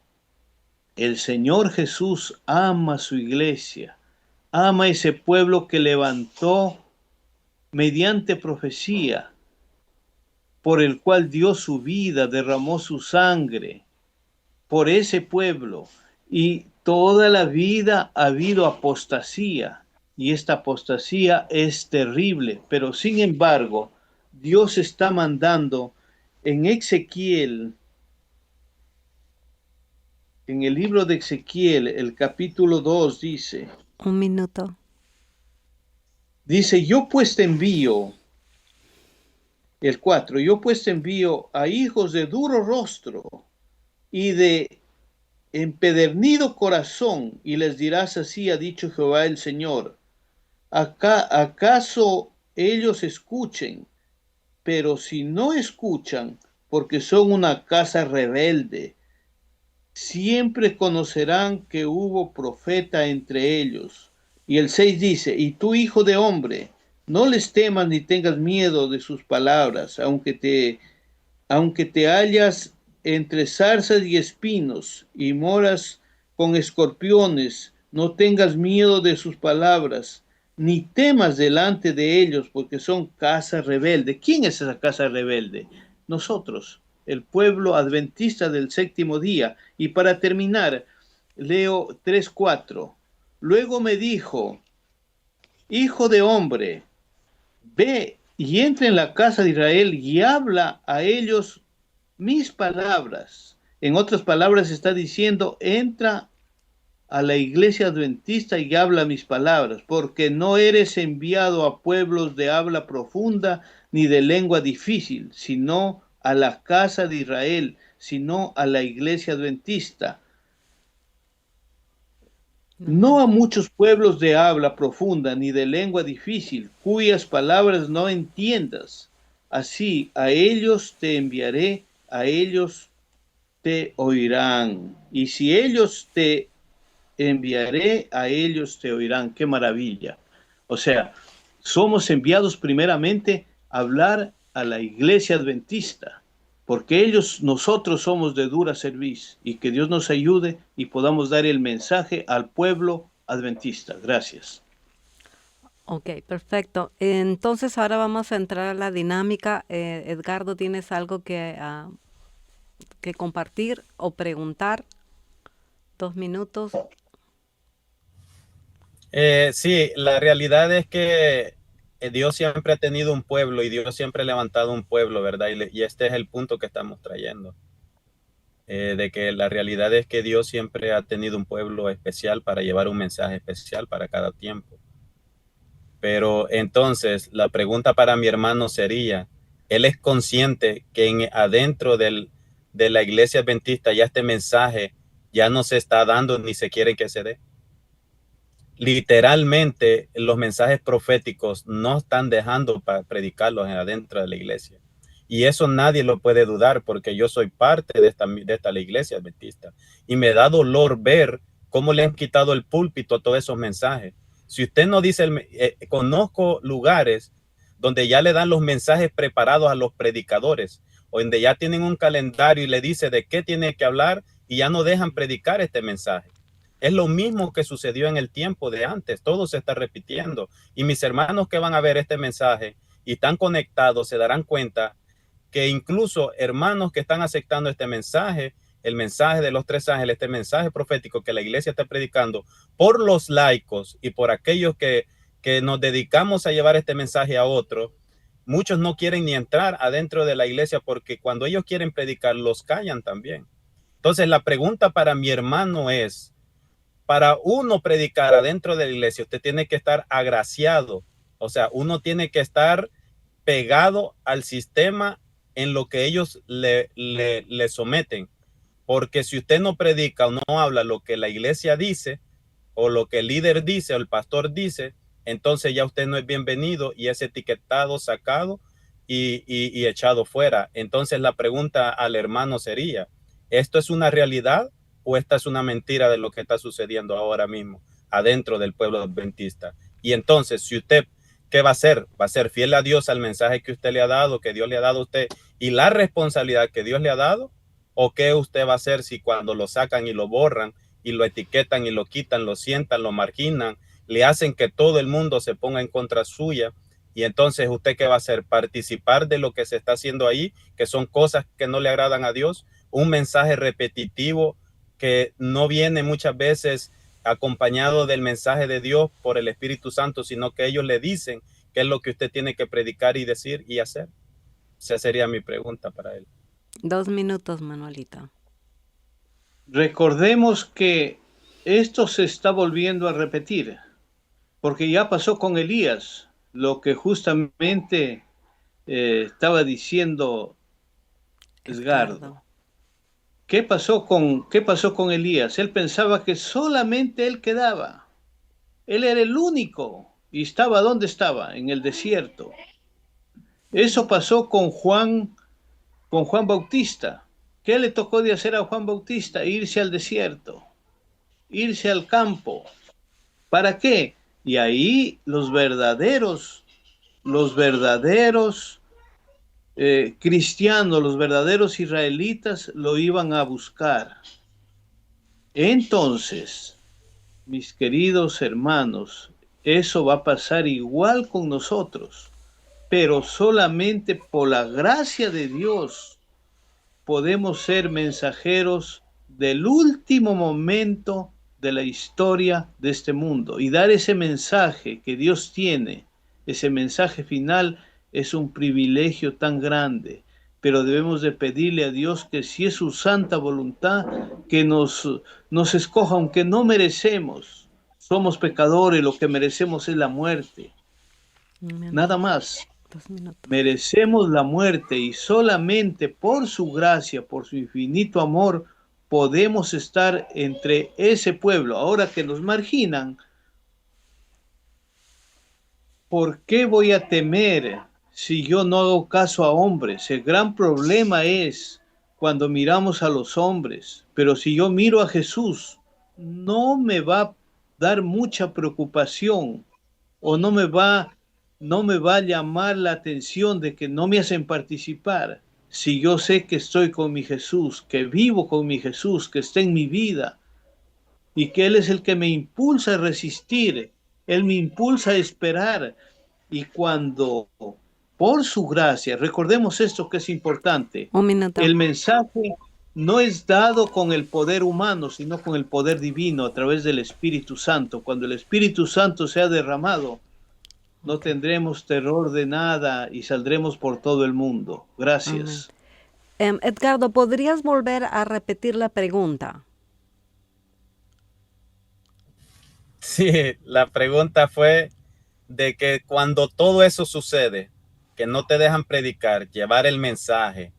[SPEAKER 2] el Señor Jesús ama su iglesia, ama ese pueblo que levantó mediante profecía, por el cual dio su vida, derramó su sangre por ese pueblo. Y toda la vida ha habido apostasía, y esta apostasía es terrible, pero sin embargo, Dios está mandando en Ezequiel, en el libro de Ezequiel, el capítulo 2 dice,
[SPEAKER 1] Un minuto.
[SPEAKER 2] dice, yo pues te envío, el 4, yo pues te envío a hijos de duro rostro y de empedernido corazón, y les dirás así, ha dicho Jehová el Señor, ¿acaso ellos escuchen? Pero si no escuchan, porque son una casa rebelde, siempre conocerán que hubo profeta entre ellos. Y el 6 dice, y tú, hijo de hombre, no les temas ni tengas miedo de sus palabras, aunque te hallas entre zarzas y espinos y moras con escorpiones, no tengas miedo de sus palabras, ni temas delante de ellos, porque son casa rebelde. ¿Quién es esa casa rebelde? Nosotros, el pueblo adventista del séptimo día. Y para terminar, leo 3:4. Luego me dijo, hijo de hombre, ve y entra en la casa de Israel y habla a ellos mis palabras. En otras palabras está diciendo, entra a la iglesia adventista y habla mis palabras, porque no eres enviado a pueblos de habla profunda ni de lengua difícil, sino a la casa de Israel, sino a la iglesia adventista. No a muchos pueblos de habla profunda ni de lengua difícil, cuyas palabras no entiendas. Así a ellos te enviaré, a ellos te oirán. Y si ellos te enviaré, a ellos te oirán. Qué maravilla. O sea, somos enviados primeramente a hablar a la iglesia adventista, porque nosotros somos de dura cerviz, y que Dios nos ayude y podamos dar el mensaje al pueblo adventista. Gracias.
[SPEAKER 1] Ok, perfecto. Entonces ahora vamos a entrar a la dinámica. Edgardo, ¿tienes algo que compartir o preguntar? 2 minutos.
[SPEAKER 3] Sí, la realidad es que Dios siempre ha tenido un pueblo y Dios siempre ha levantado un pueblo, ¿verdad? Y este es el punto que estamos trayendo. De que la realidad es que Dios siempre ha tenido un pueblo especial para llevar un mensaje especial para cada tiempo. Pero entonces la pregunta para mi hermano sería, ¿él es consciente que adentro de la iglesia adventista ya este mensaje ya no se está dando ni se quiere que se dé? Literalmente los mensajes proféticos no están dejando para predicarlos adentro de la iglesia. Y eso nadie lo puede dudar, porque yo soy parte de esta la iglesia adventista. Y me da dolor ver cómo le han quitado el púlpito a todos esos mensajes. Si usted no dice, conozco lugares donde ya le dan los mensajes preparados a los predicadores, o donde ya tienen un calendario y le dice de qué tiene que hablar y ya no dejan predicar este mensaje. Es lo mismo que sucedió en el tiempo de antes, todo se está repitiendo. Y mis hermanos que van a ver este mensaje y están conectados se darán cuenta que incluso hermanos que están aceptando este mensaje, el mensaje de los 3 ángeles, este mensaje profético que la iglesia está predicando, por los laicos y por aquellos que nos dedicamos a llevar este mensaje a otros, muchos no quieren ni entrar adentro de la iglesia porque cuando ellos quieren predicar, los callan también. Entonces la pregunta para mi hermano es, para uno predicar adentro de la iglesia, usted tiene que estar agraciado. O sea, uno tiene que estar pegado al sistema en lo que ellos le someten. Porque si usted no predica o no habla lo que la iglesia dice, o lo que el líder dice, o el pastor dice, entonces ya usted no es bienvenido y es etiquetado, sacado y echado fuera. Entonces la pregunta al hermano sería, ¿esto es una realidad o esta es una mentira de lo que está sucediendo ahora mismo adentro del pueblo adventista? Y entonces, si usted, ¿qué va a hacer? ¿Va a ser fiel a Dios, al mensaje que usted le ha dado, que Dios le ha dado a usted y la responsabilidad que Dios le ha dado? ¿O qué usted va a hacer si cuando lo sacan y lo borran y lo etiquetan y lo quitan, lo sientan, lo marginan, le hacen que todo el mundo se ponga en contra suya? Y entonces, ¿usted qué va a hacer? ¿Participar de lo que se está haciendo ahí, que son cosas que no le agradan a Dios? Un mensaje repetitivo que no viene muchas veces acompañado del mensaje de Dios por el Espíritu Santo, sino que ellos le dicen qué es lo que usted tiene que predicar y decir y hacer. Esa sería mi pregunta para él.
[SPEAKER 1] 2 minutos, Manuelito.
[SPEAKER 2] Recordemos que esto se está volviendo a repetir, porque ya pasó con Elías, lo que justamente estaba diciendo Edgardo. ¿Qué pasó con Elías? Él pensaba que solamente él quedaba. Él era el único. ¿Y estaba dónde estaba? En el desierto. Eso pasó con Juan Bautista. ¿Qué le tocó de hacer a Juan Bautista? Irse al desierto, irse al campo. ¿Para qué? Y ahí los verdaderos cristianos, los verdaderos israelitas lo iban a buscar. Entonces, mis queridos hermanos, eso va a pasar igual con nosotros, pero solamente por la gracia de Dios podemos ser mensajeros del último momento de la historia de este mundo y dar ese mensaje que Dios tiene, ese mensaje final. Es un privilegio tan grande, pero debemos de pedirle a Dios que si es su santa voluntad, que nos escoja, aunque no merecemos. Somos pecadores, lo que merecemos es la muerte. Nada más. Merecemos la muerte y solamente por su gracia, por su infinito amor, podemos estar entre ese pueblo. Ahora que nos marginan, ¿por qué voy a temer si yo no hago caso a hombres? El gran problema es cuando miramos a los hombres, pero si yo miro a Jesús, no me va a dar mucha preocupación o no me va a llamar la atención de que no me hacen participar. Si yo sé que estoy con mi Jesús, que vivo con mi Jesús, que está en mi vida y que Él es el que me impulsa a resistir, Él me impulsa a esperar. Y cuando, por su gracia, recordemos esto que es importante, el mensaje no es dado con el poder humano, sino con el poder divino a través del Espíritu Santo. Cuando el Espíritu Santo sea derramado, no tendremos terror de nada y saldremos por todo el mundo. Gracias.
[SPEAKER 1] Edgardo, ¿podrías volver a repetir la pregunta?
[SPEAKER 3] Sí, la pregunta fue de que cuando todo eso sucede, que no te dejan predicar, llevar el mensaje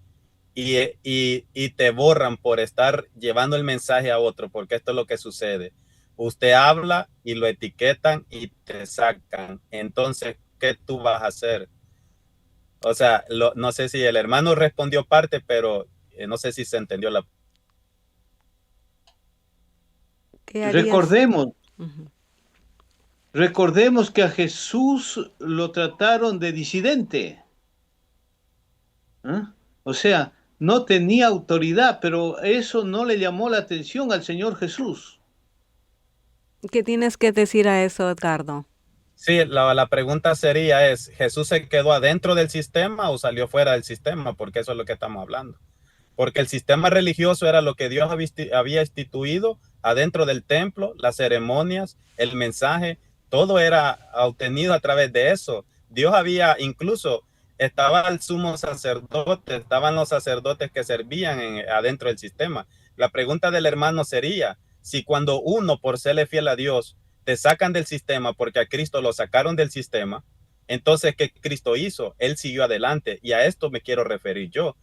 [SPEAKER 3] y te borran por estar llevando el mensaje a otro, porque esto es lo que sucede. Usted habla y lo etiquetan y te sacan. Entonces, ¿qué tú vas a hacer? O sea, no sé si el hermano respondió parte, pero no sé si se entendió la.
[SPEAKER 2] Recordemos que a Jesús lo trataron de disidente. O sea, no tenía autoridad, pero eso no le llamó la atención al Señor Jesús.
[SPEAKER 1] ¿Qué tienes que decir a eso, Edgardo?
[SPEAKER 3] Sí, la pregunta sería ¿Jesús se quedó adentro del sistema o salió fuera del sistema? Porque eso es lo que estamos hablando. Porque el sistema religioso era lo que Dios había instituido adentro del templo, las ceremonias, el mensaje, todo era obtenido a través de eso. Dios había incluso, estaba el sumo sacerdote, estaban los sacerdotes que servían adentro del sistema. La pregunta del hermano sería, si cuando uno, por serle fiel a Dios, te sacan del sistema porque a Cristo lo sacaron del sistema, entonces, ¿qué Cristo hizo? Él siguió adelante y a esto me quiero referir yo.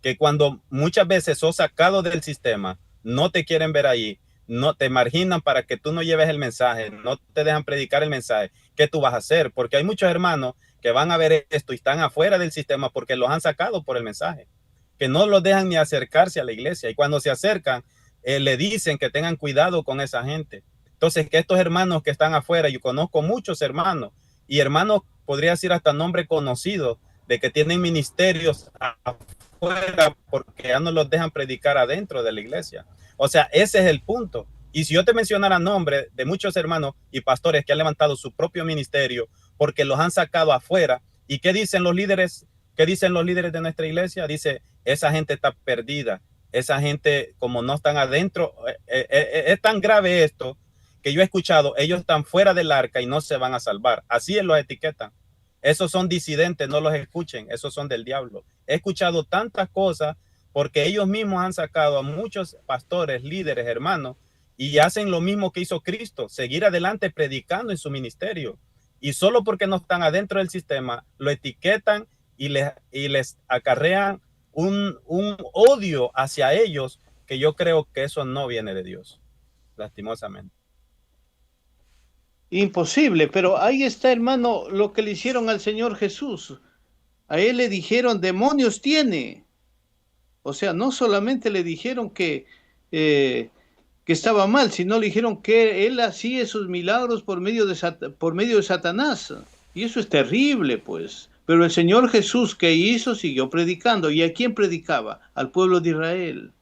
[SPEAKER 3] Que cuando muchas veces sos sacado del sistema, no te quieren ver ahí, no te marginan para que tú no lleves el mensaje, no te dejan predicar el mensaje, ¿qué tú vas a hacer? Porque hay muchos hermanos que van a ver esto y están afuera del sistema porque los han sacado por el mensaje, que no los dejan ni acercarse a la iglesia y cuando se acercan, le dicen que tengan cuidado con esa gente. Entonces, que estos hermanos que están afuera, yo conozco muchos hermanos y hermanos, podría decir hasta nombre conocido, de que tienen ministerios afuera porque ya no los dejan predicar adentro de la iglesia. O sea, ese es el punto. Y si yo te mencionara nombre de muchos hermanos y pastores que han levantado su propio ministerio porque los han sacado afuera, ¿y qué dicen los líderes? ¿Qué dicen los líderes de nuestra iglesia? Dice, esa gente está perdida. Esa gente, como no están adentro, es tan grave esto que yo he escuchado, ellos están fuera del arca y no se van a salvar. Así los etiquetan. Esos son disidentes, no los escuchen, esos son del diablo. He escuchado tantas cosas porque ellos mismos han sacado a muchos pastores, líderes, hermanos, y hacen lo mismo que hizo Cristo, seguir adelante predicando en su ministerio. Y solo porque no están adentro del sistema, lo etiquetan y les acarrean un odio hacia ellos, que yo creo que eso no viene de Dios, lastimosamente.
[SPEAKER 2] Imposible, pero ahí está, hermano, lo que le hicieron al Señor Jesús. A él le dijeron, demonios tiene. O sea, no solamente le dijeron que estaba mal, sino le dijeron que él hacía esos milagros por medio de Satanás. Y eso es terrible, pues. Pero el Señor Jesús, ¿qué hizo? Siguió predicando. ¿Y a quién predicaba? Al pueblo de Israel.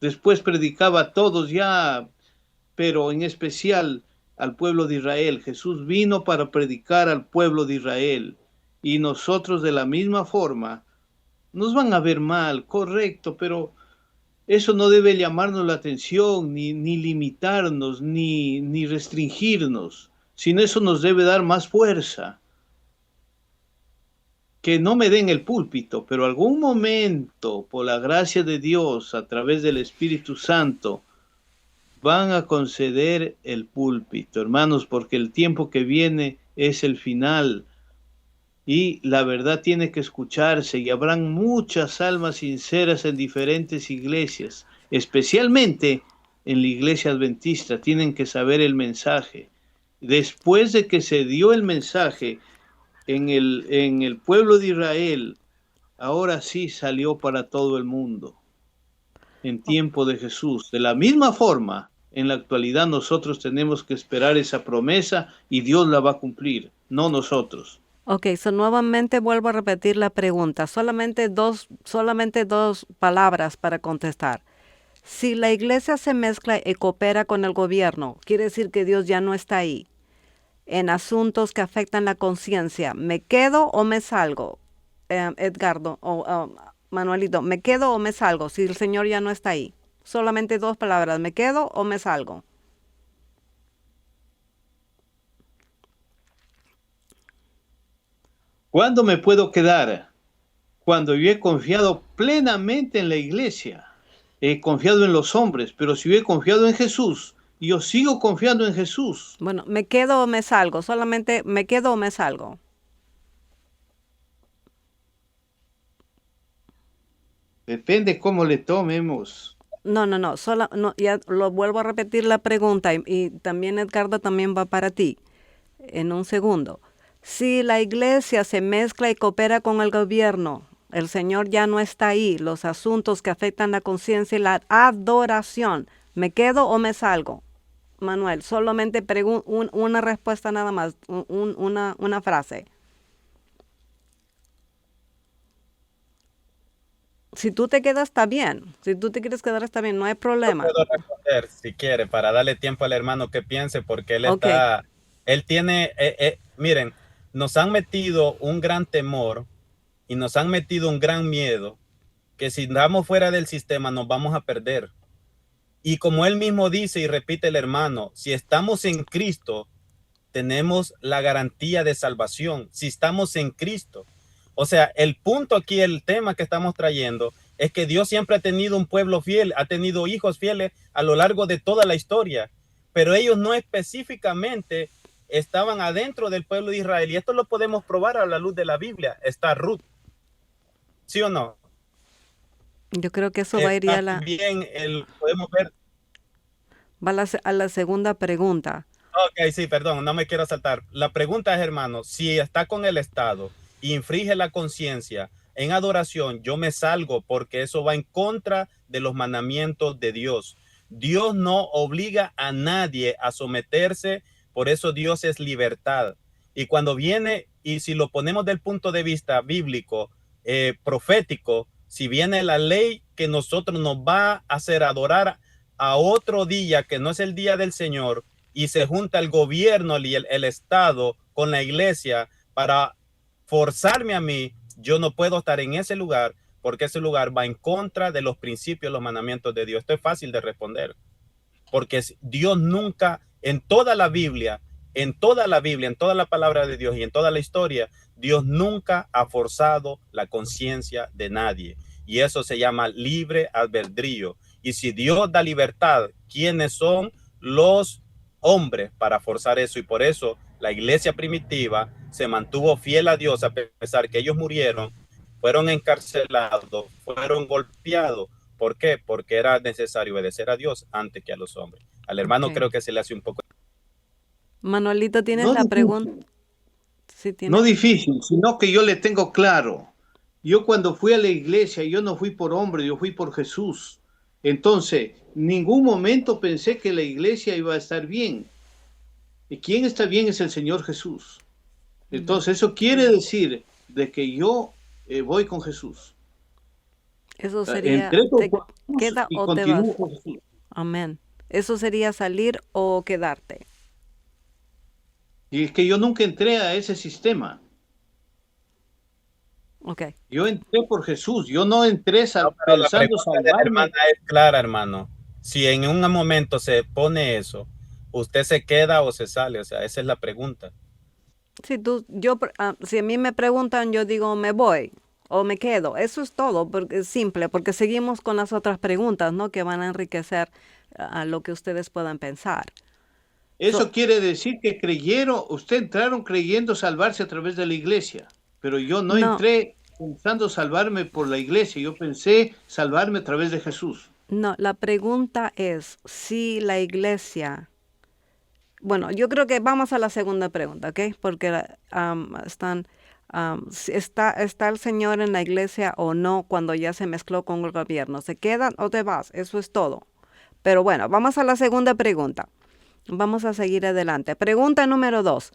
[SPEAKER 2] Después predicaba a todos ya, pero en especial al pueblo de Israel. Jesús vino para predicar al pueblo de Israel. Y nosotros de la misma forma nos van a ver mal, correcto, pero eso no debe llamarnos la atención, ni limitarnos, ni restringirnos, sino eso nos debe dar más fuerza. Que no me den el púlpito, pero algún momento, por la gracia de Dios, a través del Espíritu Santo, van a conceder el púlpito, hermanos, porque el tiempo que viene es el final. Y la verdad tiene que escucharse, y habrán muchas almas sinceras en diferentes iglesias, especialmente en la iglesia adventista. Tienen que saber el mensaje. Después de que se dio el mensaje en el pueblo de Israel, ahora sí salió para todo el mundo, en tiempo de Jesús. De la misma forma, en la actualidad nosotros tenemos que esperar esa promesa y Dios la va a cumplir, no nosotros.
[SPEAKER 1] Ok, so nuevamente vuelvo a repetir la pregunta. Solamente dos palabras para contestar. Si la iglesia se mezcla y coopera con el gobierno, quiere decir que Dios ya no está ahí. En asuntos que afectan la conciencia, ¿me quedo o me salgo? Edgardo o Manuelito, ¿me quedo o me salgo si el Señor ya no está ahí? Solamente dos palabras, ¿me quedo o me salgo?
[SPEAKER 2] ¿Cuándo me puedo quedar? Cuando yo he confiado plenamente en la iglesia. He confiado en los hombres, pero si yo he confiado en Jesús, yo sigo confiando en Jesús.
[SPEAKER 1] Bueno, ¿me quedo o me salgo? Solamente ¿me quedo o me salgo?
[SPEAKER 2] Depende cómo le tomemos.
[SPEAKER 1] No, ya lo vuelvo a repetir la pregunta y también Edgardo también va para ti en un segundo. Si la iglesia se mezcla y coopera con el gobierno, el Señor ya no está ahí, los asuntos que afectan la conciencia y la adoración, ¿me quedo o me salgo? Manuel, solamente una respuesta nada más, una frase. Si tú te quedas, está bien. Si tú te quieres quedar, está bien, no hay problema.
[SPEAKER 3] Yo puedo responder si quiere, para darle tiempo al hermano que piense, porque
[SPEAKER 1] Ok.
[SPEAKER 3] él tiene, miren, nos han metido un gran temor y nos han metido un gran miedo, que si andamos fuera del sistema nos vamos a perder. Y como él mismo dice y repite el hermano, si estamos en Cristo, tenemos la garantía de salvación. Si estamos en Cristo. O sea, el punto aquí, el tema que estamos trayendo, es que Dios siempre ha tenido un pueblo fiel, ha tenido hijos fieles a lo largo de toda la historia, pero ellos no específicamente estaban adentro del pueblo de Israel, y esto lo podemos probar a la luz de la Biblia. Está Ruth, ¿sí o no?
[SPEAKER 1] Yo creo que eso va a ir a
[SPEAKER 3] También podemos ver.
[SPEAKER 1] a la segunda pregunta.
[SPEAKER 3] Ok, sí, perdón, no me quiero saltar. La pregunta es, hermano, si está con el Estado y infringe la conciencia en adoración, yo me salgo, porque eso va en contra de los mandamientos de Dios. Dios no obliga a nadie a someterse, por eso Dios es libertad. Y cuando viene, y si lo ponemos del punto de vista bíblico, profético, si viene la ley que nosotros nos va a hacer adorar a otro día que no es el día del Señor, y se junta el gobierno y el Estado con la iglesia para forzarme a mí, yo no puedo estar en ese lugar, porque ese lugar va en contra de los principios, los mandamientos de Dios. Esto es fácil de responder, porque Dios nunca, en toda la Biblia, en toda la Biblia, en toda la palabra de Dios y en toda la historia, Dios nunca ha forzado la conciencia de nadie. Y eso se llama libre albedrío. Y si Dios da libertad, ¿quiénes son los hombres para forzar eso? Y por eso la iglesia primitiva se mantuvo fiel a Dios a pesar que ellos murieron, fueron encarcelados, fueron golpeados. ¿Por qué? Porque era necesario obedecer a Dios antes que a los hombres. Al hermano
[SPEAKER 1] Ok.
[SPEAKER 3] creo que se le hace un poco.
[SPEAKER 1] Manuelito, ¿tienes
[SPEAKER 2] No
[SPEAKER 1] la
[SPEAKER 2] difícil,
[SPEAKER 1] pregunta? Sí,
[SPEAKER 2] no
[SPEAKER 1] tienes.
[SPEAKER 2] difícil, sino que yo le tengo claro. Yo cuando fui a la iglesia, yo no fui por hombre, yo fui por Jesús. Entonces, ningún momento pensé que la iglesia iba a estar bien. Y quien está bien es el Señor Jesús. Entonces, eso quiere decir de que yo voy con Jesús.
[SPEAKER 1] Eso sería,
[SPEAKER 2] Entré con
[SPEAKER 1] ¿te
[SPEAKER 2] Jesús
[SPEAKER 1] queda
[SPEAKER 2] y
[SPEAKER 1] o te vas?
[SPEAKER 2] continúo con Jesús.
[SPEAKER 1] Amén. Eso sería salir o quedarte.
[SPEAKER 2] Y es que yo nunca entré a ese sistema.
[SPEAKER 1] Ok.
[SPEAKER 2] Yo entré por Jesús. Yo no entré
[SPEAKER 3] No, pero la
[SPEAKER 2] pensando
[SPEAKER 3] pregunta de la hermana
[SPEAKER 2] salvarme.
[SPEAKER 3] es clara, hermano. Si en un momento se pone eso, ¿usted se queda o se sale? O sea, esa es la pregunta.
[SPEAKER 1] Si a mí me preguntan, yo digo me voy o me quedo. Eso es todo, porque es simple, porque seguimos con las otras preguntas, ¿no? Que van a enriquecer a lo que ustedes puedan pensar.
[SPEAKER 2] Eso quiere decir que usted entraron creyendo salvarse a través de la iglesia, pero yo no
[SPEAKER 1] No,
[SPEAKER 2] entré pensando salvarme por la iglesia, yo pensé salvarme a través de Jesús.
[SPEAKER 1] no, la pregunta es si la iglesia. Bueno, yo creo que vamos a la segunda pregunta, ¿ok? Porque si está el Señor en la iglesia o no cuando ya se mezcló con el gobierno. ¿Se quedan o te vas? Eso es todo. Pero bueno, vamos a la segunda pregunta. Vamos a seguir adelante. Pregunta número 2.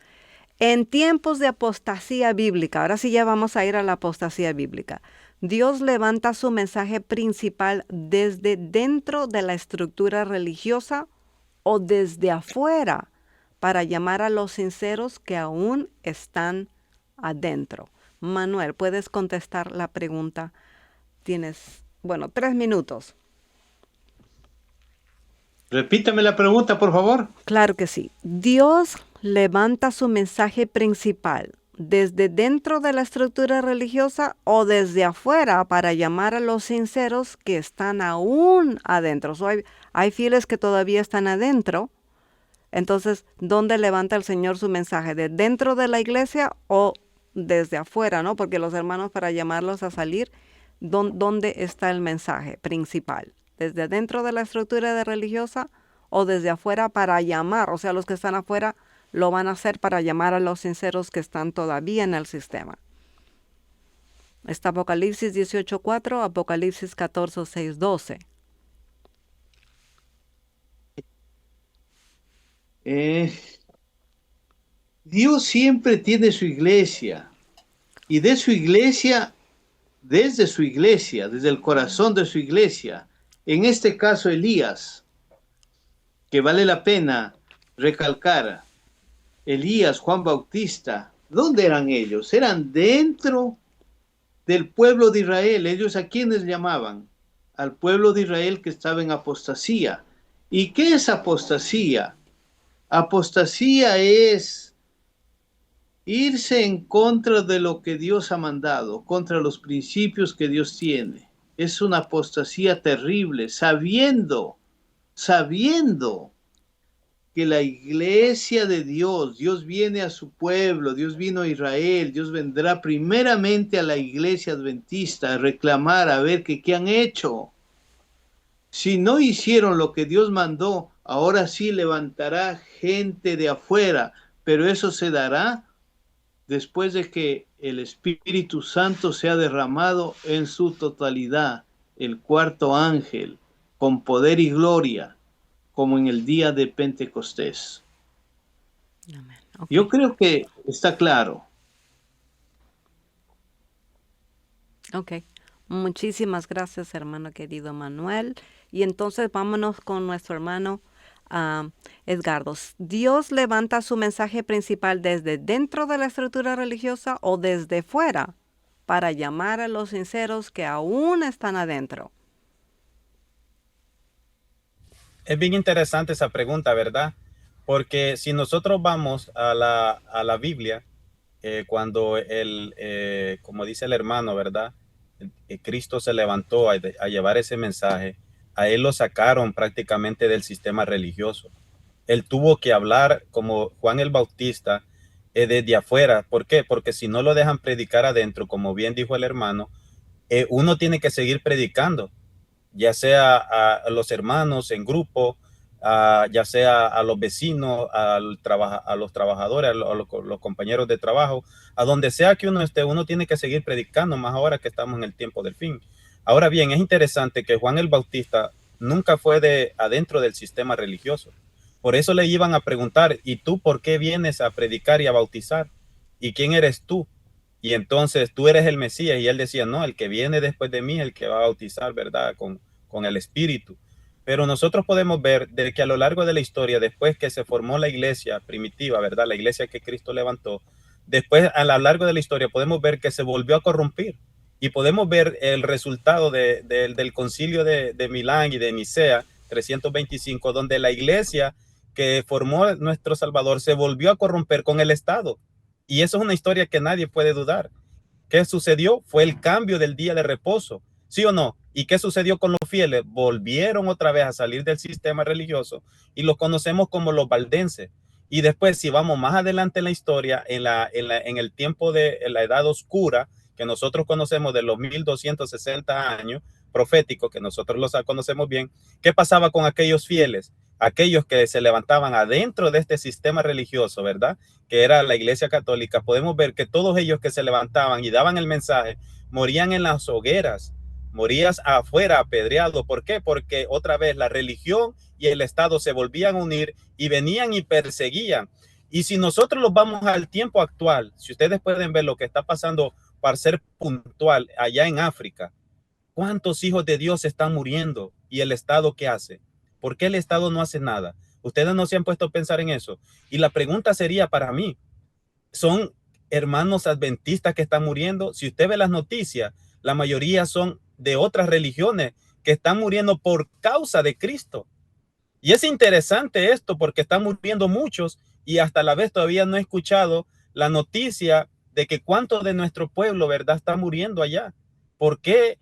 [SPEAKER 1] En tiempos de apostasía bíblica, ahora sí ya vamos a ir a la apostasía bíblica. Dios levanta su mensaje principal desde dentro de la estructura religiosa o desde afuera para llamar a los sinceros que aún están adentro. Manuel, ¿puedes contestar la pregunta? Tienes, 3 minutos.
[SPEAKER 2] Repítame la pregunta, por favor.
[SPEAKER 1] Claro que sí. Dios levanta su mensaje principal desde dentro de la estructura religiosa o desde afuera para llamar a los sinceros que están aún adentro. Hay fieles que todavía están adentro. Entonces, ¿dónde levanta el Señor su mensaje? ¿De dentro de la iglesia o desde afuera, no? Porque los hermanos, para llamarlos a salir, ¿dónde está el mensaje principal? ¿Desde dentro de la estructura religiosa o desde afuera para llamar? O sea, los que están afuera lo van a hacer para llamar a los sinceros que están todavía en el sistema. Está Apocalipsis 18:4, Apocalipsis 14:6-12.
[SPEAKER 2] Dios siempre tiene su iglesia y de su iglesia, desde el corazón de su iglesia, en este caso Elías, que vale la pena recalcar, Elías, Juan Bautista, ¿dónde eran ellos? Eran dentro del pueblo de Israel. ¿Ellos a quiénes llamaban? Al pueblo de Israel que estaba en apostasía. ¿Y qué es apostasía? Apostasía es irse en contra de lo que Dios ha mandado, contra los principios que Dios tiene. Es una apostasía terrible, sabiendo que la iglesia de Dios viene a su pueblo, Dios vino a Israel, Dios vendrá primeramente a la iglesia adventista a reclamar, a ver qué han hecho. Si no hicieron lo que Dios mandó, ahora sí levantará gente de afuera, pero eso se dará después de que el Espíritu Santo sea derramado en su totalidad, el cuarto ángel, con poder y gloria, como en el día de Pentecostés.
[SPEAKER 1] Amén. Okay.
[SPEAKER 2] Yo creo que está claro.
[SPEAKER 1] Ok. Muchísimas gracias, hermano querido Manuel. Y entonces vámonos con nuestro hermano Edgardo. ¿Dios levanta su mensaje principal desde dentro de la estructura religiosa o desde fuera para llamar a los sinceros que aún están adentro?
[SPEAKER 3] Es bien interesante esa pregunta, ¿verdad? Porque si nosotros vamos a la Biblia, cuando como dice el hermano, ¿verdad? Cristo se levantó a llevar ese mensaje, a él lo sacaron prácticamente del sistema religioso. Él tuvo que hablar como Juan el Bautista desde afuera. ¿Por qué? Porque si no lo dejan predicar adentro, como bien dijo el hermano, uno tiene que seguir predicando, ya sea a los hermanos en grupo, ya sea a los vecinos, a los trabajadores, los compañeros de trabajo, a donde sea que uno esté, uno tiene que seguir predicando, más ahora que estamos en el tiempo del fin. Ahora bien, es interesante que Juan el Bautista nunca fue de adentro del sistema religioso. Por eso le iban a preguntar, ¿y tú por qué vienes a predicar y a bautizar? ¿Y quién eres tú? Y entonces tú eres el Mesías. Y él decía, no, el que viene después de mí es el que va a bautizar, ¿verdad? Con el Espíritu. Pero nosotros podemos ver de que a lo largo de la historia, después que se formó la iglesia primitiva, ¿verdad? La iglesia que Cristo levantó, después a lo largo de la historia podemos ver que se volvió a corrompir. Y podemos ver el resultado del concilio de Milán y de Nicea 325, donde la iglesia que formó nuestro Salvador se volvió a corromper con el Estado. Y eso es una historia que nadie puede dudar. ¿Qué sucedió? Fue el cambio del día de reposo, ¿sí o no? ¿Y qué sucedió con los fieles? Volvieron otra vez a salir del sistema religioso y los conocemos como los valdenses. Y después, si vamos más adelante en la historia, en el tiempo de la edad oscura, que nosotros conocemos de los 1260 años proféticos, que nosotros los conocemos bien, ¿qué pasaba con aquellos fieles? Aquellos que se levantaban adentro de este sistema religioso, ¿verdad? Que era la Iglesia Católica. Podemos ver que todos ellos que se levantaban y daban el mensaje morían en las hogueras, morías afuera apedreado. ¿Por qué? Porque otra vez la religión y el Estado se volvían a unir y venían y perseguían. Y si nosotros los vamos al tiempo actual, si ustedes pueden ver lo que está pasando, para ser puntual, allá en África, ¿cuántos hijos de Dios están muriendo? ¿Y el Estado qué hace? ¿Por qué el Estado no hace nada? Ustedes no se han puesto a pensar en eso. Y la pregunta sería para mí, ¿son hermanos adventistas que están muriendo? Si usted ve las noticias, la mayoría son de otras religiones que están muriendo por causa de Cristo. Y es interesante esto porque están muriendo muchos y hasta la vez todavía no he escuchado la noticia de que cuánto de nuestro pueblo, ¿verdad?, está muriendo allá. ¿Por qué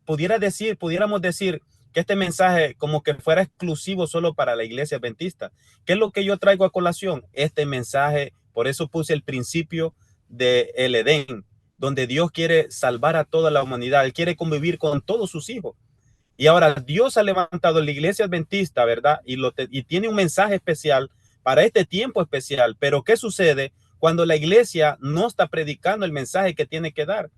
[SPEAKER 3] pudiéramos decir que este mensaje como que fuera exclusivo solo para la iglesia adventista? ¿Qué es lo que yo traigo a colación? Este mensaje, por eso puse el principio del Edén, donde Dios quiere salvar a toda la humanidad. Él quiere convivir con todos sus hijos. Y ahora Dios ha levantado la iglesia adventista, ¿verdad? Y tiene un mensaje especial para este tiempo especial. Pero ¿qué sucede cuando la iglesia no está predicando el mensaje que tiene que dar?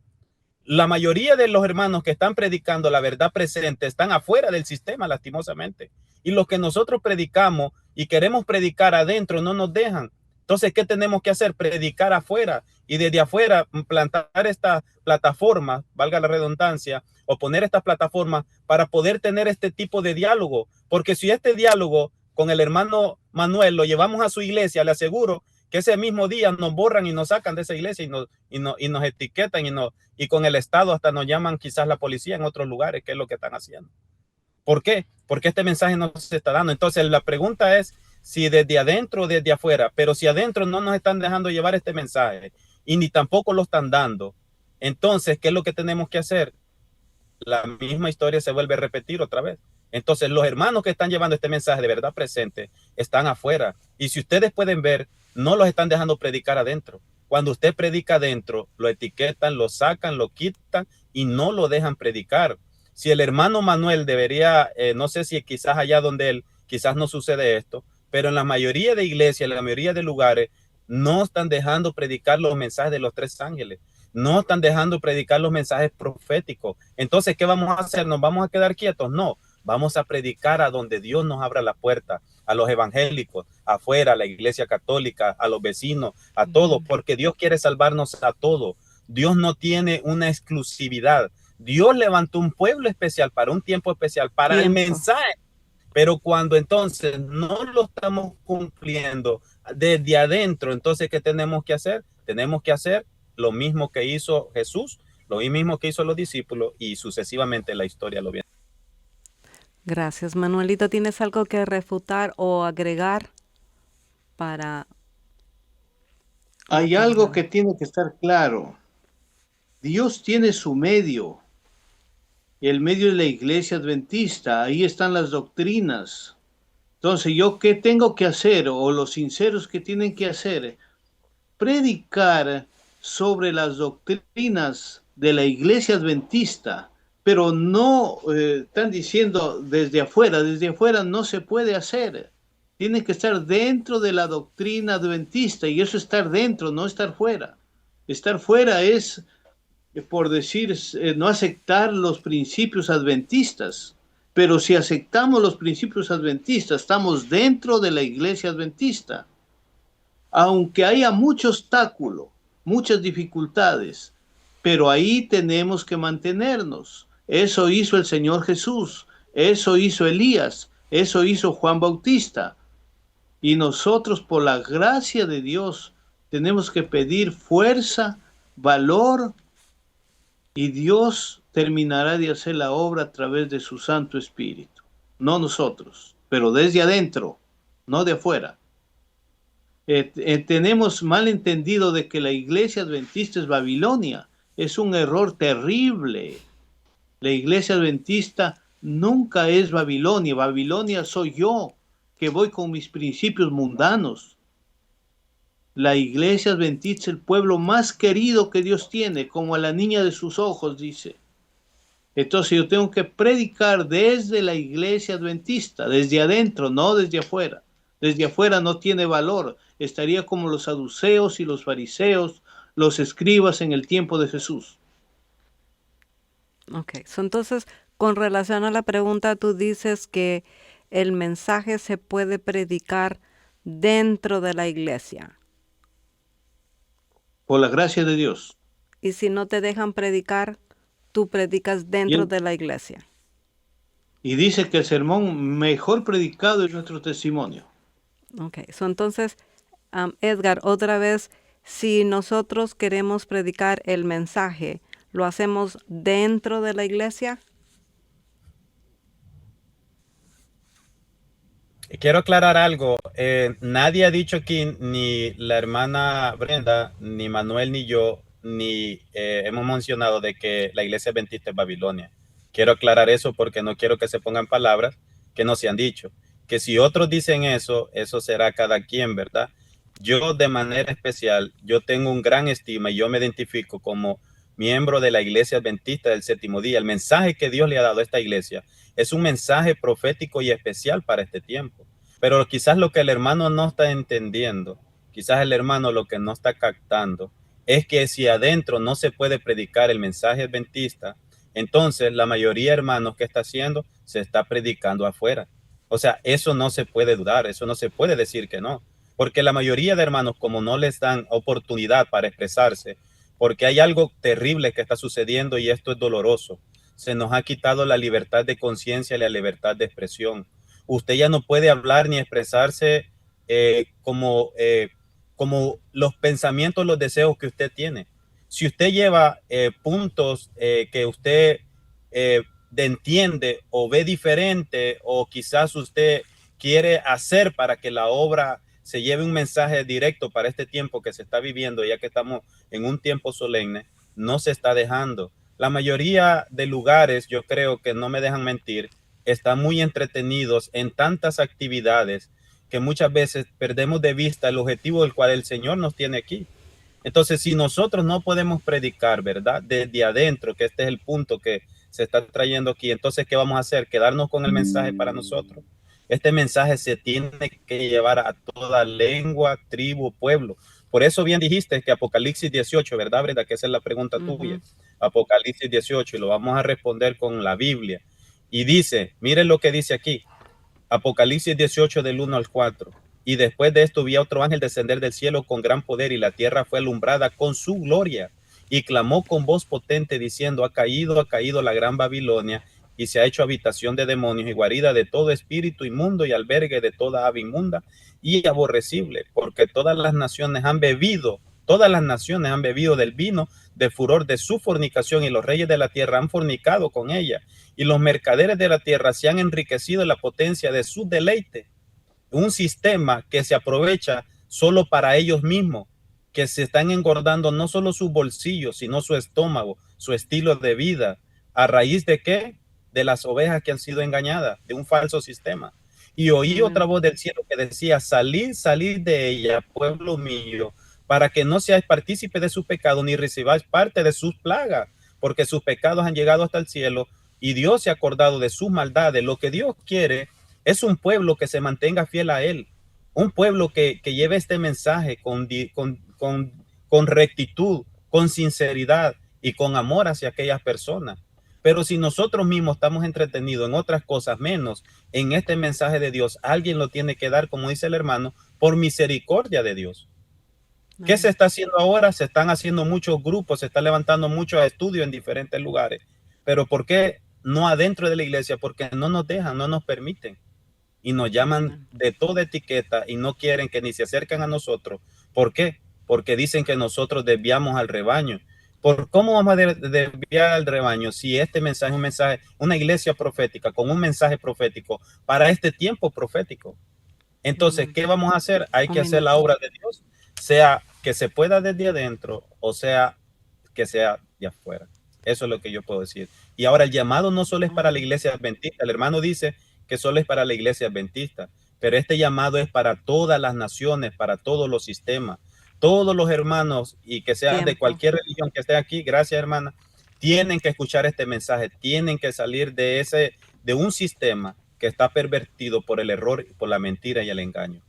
[SPEAKER 3] La mayoría de los hermanos que están predicando la verdad presente están afuera del sistema, lastimosamente. Y los que nosotros predicamos y queremos predicar adentro no nos dejan. Entonces, ¿qué tenemos que hacer? Predicar afuera y desde afuera plantar esta plataforma, valga la redundancia, o poner estas plataformas para poder tener este tipo de diálogo. Porque si este diálogo con el hermano Manuel lo llevamos a su iglesia, le aseguro que ese mismo día nos borran y nos sacan de esa iglesia y nos etiquetan y con el Estado hasta nos llaman quizás la policía en otros lugares, que es lo que están haciendo. ¿Por qué? Porque este mensaje no se está dando. Entonces la pregunta es si desde adentro o desde afuera, pero si adentro no nos están dejando llevar este mensaje y ni tampoco lo están dando, entonces, ¿qué es lo que tenemos que hacer? La misma historia se vuelve a repetir otra vez. Entonces, los hermanos que están llevando este mensaje de verdad presente están afuera. Y si ustedes pueden ver, no los están dejando predicar adentro. Cuando usted predica adentro, lo etiquetan, lo sacan, lo quitan y no lo dejan predicar. Si el hermano Manuel debería, no sé si quizás allá donde él, quizás no sucede esto, pero en la mayoría de iglesias, en la mayoría de lugares, no están dejando predicar los mensajes de los tres ángeles. No están dejando predicar los mensajes proféticos. Entonces, ¿qué vamos a hacer? ¿Nos vamos a quedar quietos? No, vamos a predicar a donde Dios nos abra la puerta, a los evangélicos, afuera, a la iglesia católica, a los vecinos, a todos, porque Dios quiere salvarnos a todos. Dios no tiene una exclusividad. Dios levantó un pueblo especial para un tiempo especial, para el mensaje. Pero cuando entonces no lo estamos cumpliendo desde adentro, entonces, ¿qué tenemos que hacer? Tenemos que hacer lo mismo que hizo Jesús, lo mismo que hizo los discípulos y sucesivamente la historia lo viene.
[SPEAKER 1] Gracias, Manuelito. ¿Tienes algo que refutar o agregar? para...
[SPEAKER 2] Hay algo que tiene que estar claro. Dios tiene su medio. El medio es la iglesia adventista. Ahí están las doctrinas. Entonces, ¿yo qué tengo que hacer? O los sinceros que tienen que hacer. Predicar sobre las doctrinas de la iglesia adventista. Pero no están diciendo desde afuera no se puede hacer. Tiene que estar dentro de la doctrina adventista, y eso es estar dentro, no estar fuera. Estar fuera es, por decir, no aceptar los principios adventistas, pero si aceptamos los principios adventistas, estamos dentro de la iglesia adventista. Aunque haya mucho obstáculo, muchas dificultades, pero ahí tenemos que mantenernos. Eso hizo el Señor Jesús, eso hizo Elías, eso hizo Juan Bautista. Y nosotros, por la gracia de Dios, tenemos que pedir fuerza, valor, y Dios terminará de hacer la obra a través de su Santo Espíritu. No nosotros, pero desde adentro, no de afuera. Tenemos mal entendido de que la iglesia adventista es Babilonia. Es un error terrible. La iglesia adventista nunca es Babilonia. Babilonia soy yo, que voy con mis principios mundanos. La iglesia adventista es el pueblo más querido que Dios tiene, como a la niña de sus ojos, dice. Entonces yo tengo que predicar desde la iglesia adventista, desde adentro, no desde afuera. Desde afuera no tiene valor. Estaría como los saduceos y los fariseos, los escribas en el tiempo de Jesús.
[SPEAKER 1] Ok, entonces, con relación a la pregunta, tú dices que el mensaje se puede predicar dentro de la iglesia.
[SPEAKER 2] Por la gracia de Dios.
[SPEAKER 1] Y si no te dejan predicar, tú predicas dentro de la iglesia.
[SPEAKER 2] Y dice que el sermón mejor predicado es nuestro testimonio.
[SPEAKER 1] Ok, entonces, Edgar, otra vez, si nosotros queremos predicar el mensaje, ¿lo hacemos dentro de la iglesia?
[SPEAKER 3] Quiero aclarar algo. Nadie ha dicho aquí, ni la hermana Brenda, ni Manuel, ni yo, ni hemos mencionado de que la iglesia adventista es Babilonia. Quiero aclarar eso porque no quiero que se pongan palabras que no se han dicho. Que si otros dicen eso, eso será cada quien, ¿verdad? Yo de manera especial, yo tengo un gran estima y yo me identifico como miembro de la iglesia adventista del séptimo día. El mensaje que Dios le ha dado a esta iglesia es un mensaje profético y especial para este tiempo. Pero quizás lo que el hermano no está entendiendo, quizás el hermano lo que no está captando, es que si adentro no se puede predicar el mensaje adventista, entonces la mayoría de hermanos que está haciendo se está predicando afuera. O sea, eso no se puede dudar, eso no se puede decir que no. Porque la mayoría de hermanos, como no les dan oportunidad para expresarse, porque hay algo terrible que está sucediendo y esto es doloroso. Se nos ha quitado la libertad de conciencia y la libertad de expresión. Usted ya no puede hablar ni expresarse como los pensamientos, los deseos que usted tiene. Si usted lleva puntos que usted entiende o ve diferente, o quizás usted quiere hacer para que la obra se lleve un mensaje directo para este tiempo que se está viviendo, ya que estamos en un tiempo solemne, no se está dejando. La mayoría de lugares, yo creo que no me dejan mentir, están muy entretenidos en tantas actividades que muchas veces perdemos de vista el objetivo del cual el Señor nos tiene aquí. Entonces, si nosotros no podemos predicar, ¿verdad? Desde adentro, que este es el punto que se está trayendo aquí, entonces, ¿qué vamos a hacer? ¿Quedarnos con el mensaje para nosotros? Este mensaje se tiene que llevar a toda lengua, tribu, pueblo. Por eso bien dijiste que Apocalipsis 18, ¿verdad, Brenda? Que esa es la pregunta tuya. Apocalipsis 18, y lo vamos a responder con la Biblia. Y dice, miren lo que dice aquí. Apocalipsis 18 del 1 al 4. Y después de esto vi a otro ángel descender del cielo con gran poder, y la tierra fue alumbrada con su gloria. Y clamó con voz potente diciendo, ha caído la gran Babilonia, y se ha hecho habitación de demonios y guarida de todo espíritu inmundo y albergue de toda ave inmunda y aborrecible, porque todas las naciones han bebido del vino del furor de su fornicación, y los reyes de la tierra han fornicado con ella, y los mercaderes de la tierra se han enriquecido en la potencia de su deleite. Un sistema que se aprovecha solo para ellos mismos, que se están engordando no solo sus bolsillos, sino su estómago, su estilo de vida. ¿A raíz de qué? De las ovejas que han sido engañadas, de un falso sistema. Y oí otra voz del cielo que decía, salid, salid de ella, pueblo mío, para que no seáis partícipe de sus pecados, ni recibáis parte de sus plagas, porque sus pecados han llegado hasta el cielo, y Dios se ha acordado de sus maldades. Lo que Dios quiere es un pueblo que se mantenga fiel a Él, un pueblo que lleve este mensaje con rectitud, con sinceridad y con amor hacia aquellas personas. Pero si nosotros mismos estamos entretenidos en otras cosas menos en este mensaje de Dios, alguien lo tiene que dar, como dice el hermano, por misericordia de Dios. ¿Qué se está haciendo ahora? Se están haciendo muchos grupos, se están levantando muchos estudios en diferentes lugares. Pero ¿por qué no adentro de la iglesia? Porque no nos dejan, no nos permiten. Y nos llaman de toda etiqueta y no quieren que ni se acerquen a nosotros. ¿Por qué? Porque dicen que nosotros desviamos al rebaño. ¿Cómo vamos a desviar al rebaño si este mensaje es un mensaje, una iglesia profética con un mensaje profético para este tiempo profético? Entonces, ¿qué vamos a hacer? Hay que hacer la obra de Dios, sea que se pueda desde adentro o sea que sea de afuera. Eso es lo que yo puedo decir. Y ahora el llamado no solo es para la iglesia adventista. El hermano dice que solo es para la iglesia adventista, pero este llamado es para todas las naciones, para todos los sistemas. Todos los hermanos, y que sean de cualquier religión que esté aquí, gracias hermana, tienen que escuchar este mensaje, tienen que salir de un sistema que está pervertido por el error, por la mentira y el engaño.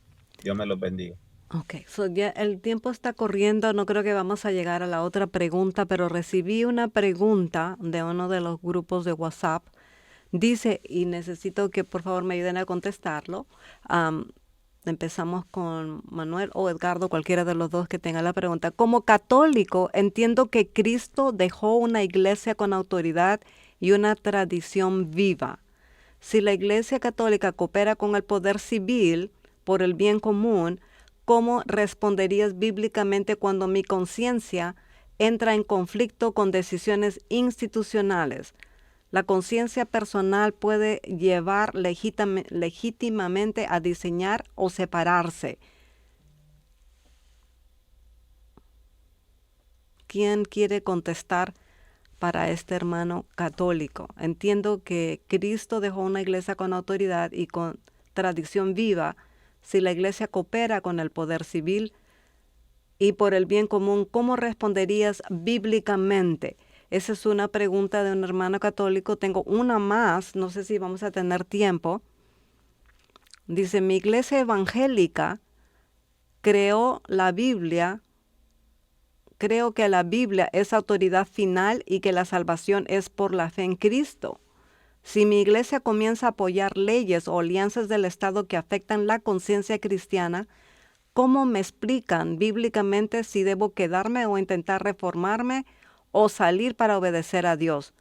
[SPEAKER 3] Dios me los bendiga.
[SPEAKER 1] Ok, ya el tiempo está corriendo, no creo que vamos a llegar a la otra pregunta, pero recibí una pregunta de uno de los grupos de WhatsApp. Dice, y necesito que por favor me ayuden a contestarlo. Empezamos con Manuel o Edgardo, cualquiera de los dos que tenga la pregunta. Como católico, entiendo que Cristo dejó una iglesia con autoridad y una tradición viva. Si la iglesia católica coopera con el poder civil por el bien común, ¿cómo responderías bíblicamente cuando mi conciencia entra en conflicto con decisiones institucionales? La conciencia personal puede llevar legítimamente a diseñar o separarse. ¿Quién quiere contestar para este hermano católico? Entiendo que Cristo dejó una iglesia con autoridad y con tradición viva. Si la iglesia coopera con el poder civil y por el bien común, ¿cómo responderías bíblicamente? Esa es una pregunta de un hermano católico. Tengo una más, no sé si vamos a tener tiempo. Dice, mi iglesia evangélica creó la Biblia. Creo que la Biblia es autoridad final y que la salvación es por la fe en Cristo. Si mi iglesia comienza a apoyar leyes o alianzas del Estado que afectan la conciencia cristiana, ¿cómo me explican bíblicamente si debo quedarme o intentar reformarme o salir para obedecer a Dios?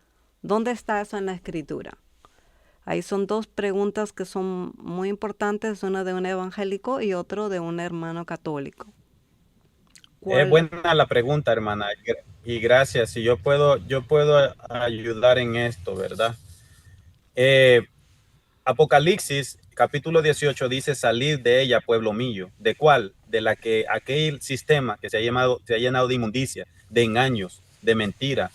[SPEAKER 1] ¿Dónde está eso en la Escritura? Ahí son dos preguntas que son muy importantes, una de un evangélico y otro de un hermano católico.
[SPEAKER 3] Es buena la pregunta, hermana, y gracias. Si yo puedo ayudar en esto, ¿verdad? Apocalipsis capítulo 18 dice, salir de ella, pueblo mío. ¿De cuál? De aquel sistema que se ha llenado de inmundicia, de engaños, de mentira.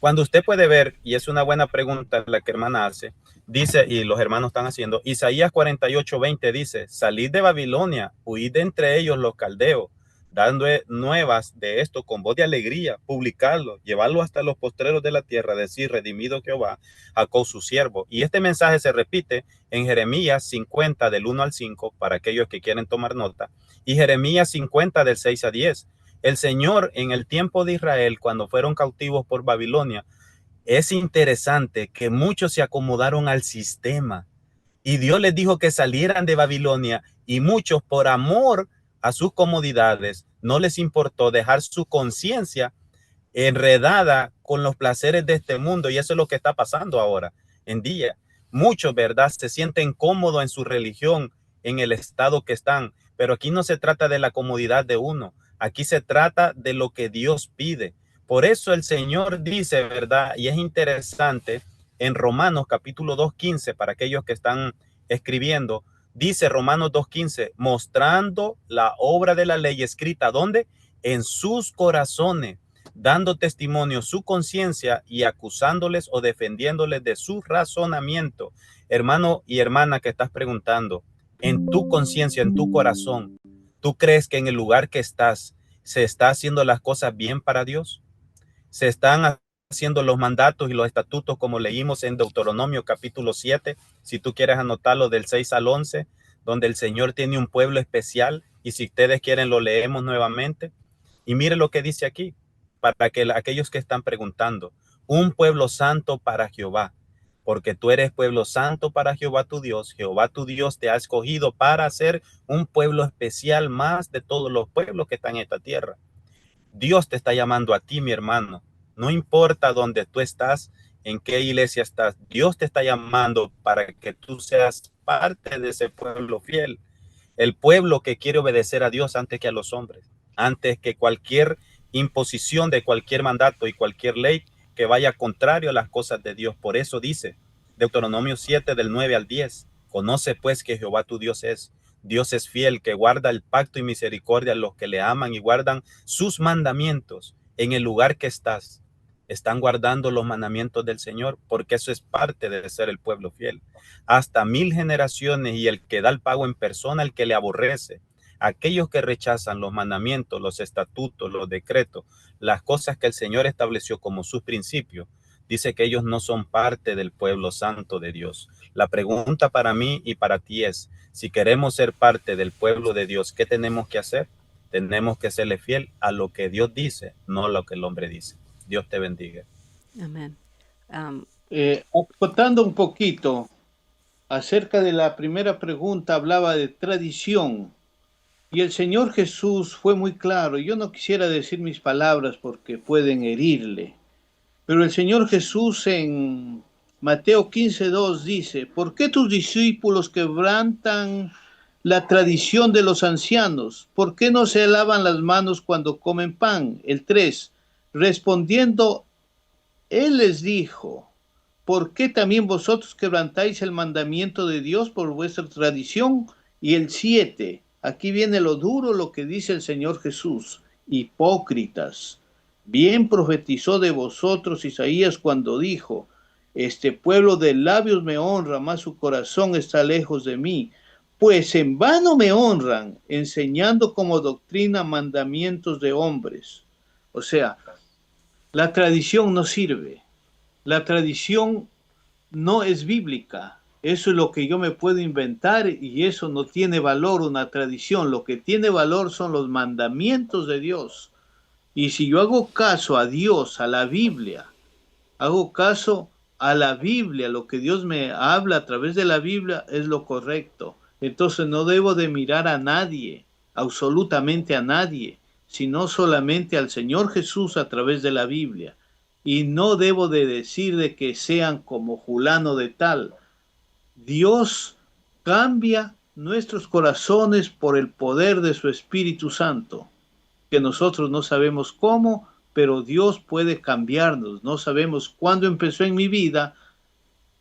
[SPEAKER 3] Cuando usted puede ver, y es una buena pregunta la que hermana hace, dice, y los hermanos están haciendo, Isaías 48:20 dice, salid de Babilonia, huid de entre ellos los caldeos, dando nuevas de esto con voz de alegría, publicarlo, llevarlo hasta los postreros de la tierra, decir, redimido Jehová, Jacob su siervo. Y este mensaje se repite en Jeremías 50 del 1 al 5, para aquellos que quieren tomar nota, y Jeremías 50 del 6 a 10. El Señor en el tiempo de Israel, cuando fueron cautivos por Babilonia, es interesante que muchos se acomodaron al sistema y Dios les dijo que salieran de Babilonia y muchos por amor a sus comodidades no les importó dejar su conciencia enredada con los placeres de este mundo, y eso es lo que está pasando ahora en día. Muchos, ¿verdad?, se sienten cómodos en su religión, en el estado que están, pero aquí no se trata de la comodidad de uno, aquí se trata de lo que Dios pide. Por eso el Señor dice, ¿verdad?, y es interesante, en Romanos capítulo 2:15, para aquellos que están escribiendo, Dice Romanos 2:15, mostrando la obra de la ley escrita, ¿dónde? En sus corazones, dando testimonio su conciencia y acusándoles o defendiéndoles de su razonamiento. Hermano y hermana que estás preguntando, en tu conciencia, en tu corazón, ¿tú crees que en el lugar que estás se está haciendo las cosas bien para Dios? ¿Se están haciendo los mandatos y los estatutos como leímos en Deuteronomio capítulo 7? Si tú quieres anotarlo del 6 al 11, donde el Señor tiene un pueblo especial, y si ustedes quieren lo leemos nuevamente. Y mire lo que dice aquí, para que aquellos que están preguntando, un pueblo santo para Jehová, porque tú eres pueblo santo para Jehová tu Dios te ha escogido para ser un pueblo especial más de todos los pueblos que están en esta tierra. Dios te está llamando a ti, mi hermano. No importa dónde tú estás, en qué iglesia estás. Dios te está llamando para que tú seas parte de ese pueblo fiel. El pueblo que quiere obedecer a Dios antes que a los hombres. Antes que cualquier imposición de cualquier mandato y cualquier ley que vaya contrario a las cosas de Dios. Por eso dice Deuteronomio 7 del 9 al 10. Conoce pues que Jehová tu Dios es. Dios es fiel, que guarda el pacto y misericordia a los que le aman y guardan sus mandamientos. En el lugar que estás, están guardando los mandamientos del Señor, porque eso es parte de ser el pueblo fiel. Hasta 1000 generaciones, y el que da el pago en persona, el que le aborrece. Aquellos que rechazan los mandamientos, los estatutos, los decretos, las cosas que el Señor estableció como sus principios, dice que ellos no son parte del pueblo santo de Dios. La pregunta para mí y para ti es, si queremos ser parte del pueblo de Dios, ¿qué tenemos que hacer? Tenemos que serle fiel a lo que Dios dice, no a lo que el hombre dice. Dios te bendiga.
[SPEAKER 1] Amén.
[SPEAKER 2] Acotando un poquito acerca de la primera pregunta, hablaba de tradición. Y el Señor Jesús fue muy claro. Yo no quisiera decir mis palabras porque pueden herirle. Pero el Señor Jesús en Mateo 15:2 dice, ¿por qué tus discípulos quebrantan la tradición de los ancianos? ¿Por qué no se lavan las manos cuando comen pan? El 3, respondiendo, Él les dijo, ¿por qué también vosotros quebrantáis el mandamiento de Dios por vuestra tradición? Y el 7, aquí viene lo duro, lo que dice el Señor Jesús, hipócritas. Bien profetizó de vosotros Isaías cuando dijo, este pueblo de labios me honra, mas su corazón está lejos de mí. Pues en vano me honran, enseñando como doctrina mandamientos de hombres. O sea, la tradición no sirve. La tradición no es bíblica. Eso es lo que yo me puedo inventar y eso no tiene valor, una tradición. Lo que tiene valor son los mandamientos de Dios. Y si yo hago caso a Dios, a la Biblia, hago caso a la Biblia, lo que Dios me habla a través de la Biblia es lo correcto. Entonces no debo de mirar a nadie, absolutamente a nadie, sino solamente al Señor Jesús a través de la Biblia. Y no debo de decir de que sean como fulano de tal. Dios cambia nuestros corazones por el poder de su Espíritu Santo, que nosotros no sabemos cómo, pero Dios puede cambiarnos. No sabemos cuándo empezó en mi vida,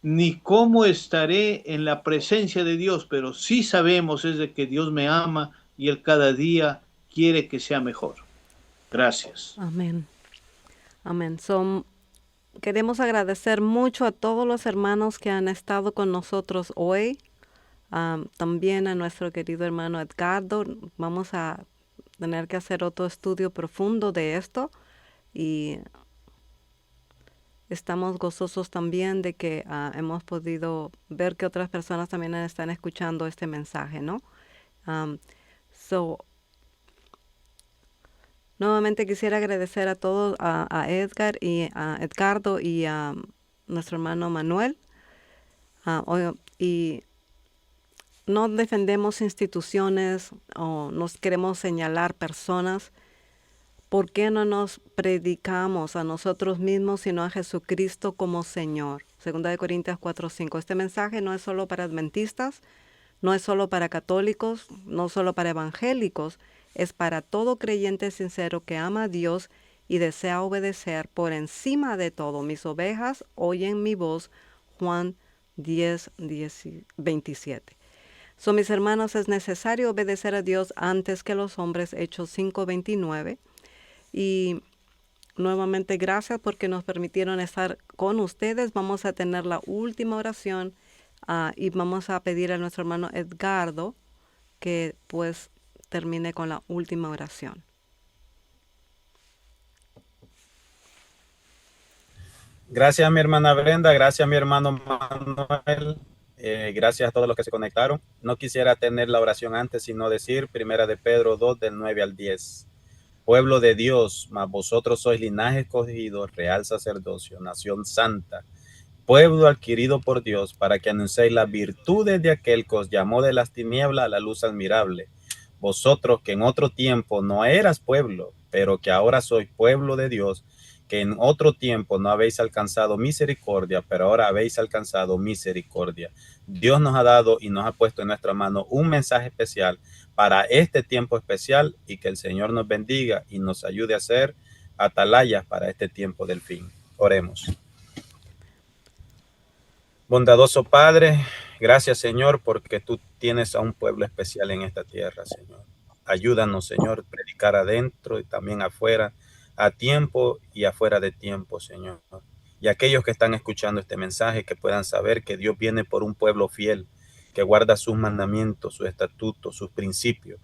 [SPEAKER 2] ni cómo estaré en la presencia de Dios, pero sí sabemos es de que Dios me ama y Él cada día quiere que sea mejor. Gracias.
[SPEAKER 1] Amén. Amén. Queremos agradecer mucho a todos los hermanos que han estado con nosotros hoy. También a nuestro querido hermano Edgardo. Vamos a tener que hacer otro estudio profundo de esto y estamos gozosos también de que hemos podido ver que otras personas también están escuchando este mensaje, ¿no? Nuevamente quisiera agradecer a todos, a Edgar y a Edgardo y a nuestro hermano Manuel. Y no defendemos instituciones o nos queremos señalar personas. ¿Por qué no nos predicamos a nosotros mismos, sino a Jesucristo como Señor? 2 Corintios 4:5. Este mensaje no es solo para adventistas, no es solo para católicos, no solo para evangélicos, es para todo creyente sincero que ama a Dios y desea obedecer por encima de todo. Mis ovejas oyen mi voz. Juan 10:27. So, mis hermanos, es necesario obedecer a Dios antes que los hombres, Hechos 5:29. Y nuevamente, gracias porque nos permitieron estar con ustedes. Vamos a tener la última oración y vamos a pedir a nuestro hermano Edgardo que pues termine con la última oración.
[SPEAKER 3] Gracias a mi hermana Brenda, gracias a mi hermano Manuel, gracias a todos los que se conectaron. No quisiera tener la oración antes, sino decir, primera de Pedro 2, del 9 al 10. Pueblo de Dios, mas vosotros sois linaje escogido, real sacerdocio, nación santa, pueblo adquirido por Dios, para que anunciéis las virtudes de aquel que os llamó de las tinieblas a la luz admirable. Vosotros que en otro tiempo no eras pueblo, pero que ahora sois pueblo de Dios, que en otro tiempo no habéis alcanzado misericordia, pero ahora habéis alcanzado misericordia. Dios nos ha dado y nos ha puesto en nuestra mano un mensaje especial para este tiempo especial, y que el Señor nos bendiga y nos ayude a ser atalayas para este tiempo del fin. Oremos. Bondadoso Padre, gracias Señor, porque tú tienes a un pueblo especial en esta tierra, Señor. Ayúdanos, Señor, a predicar adentro y también afuera, a tiempo y afuera de tiempo, Señor. Y aquellos que están escuchando este mensaje, que puedan saber que Dios viene por un pueblo fiel, que guarda sus mandamientos, sus estatutos, sus principios,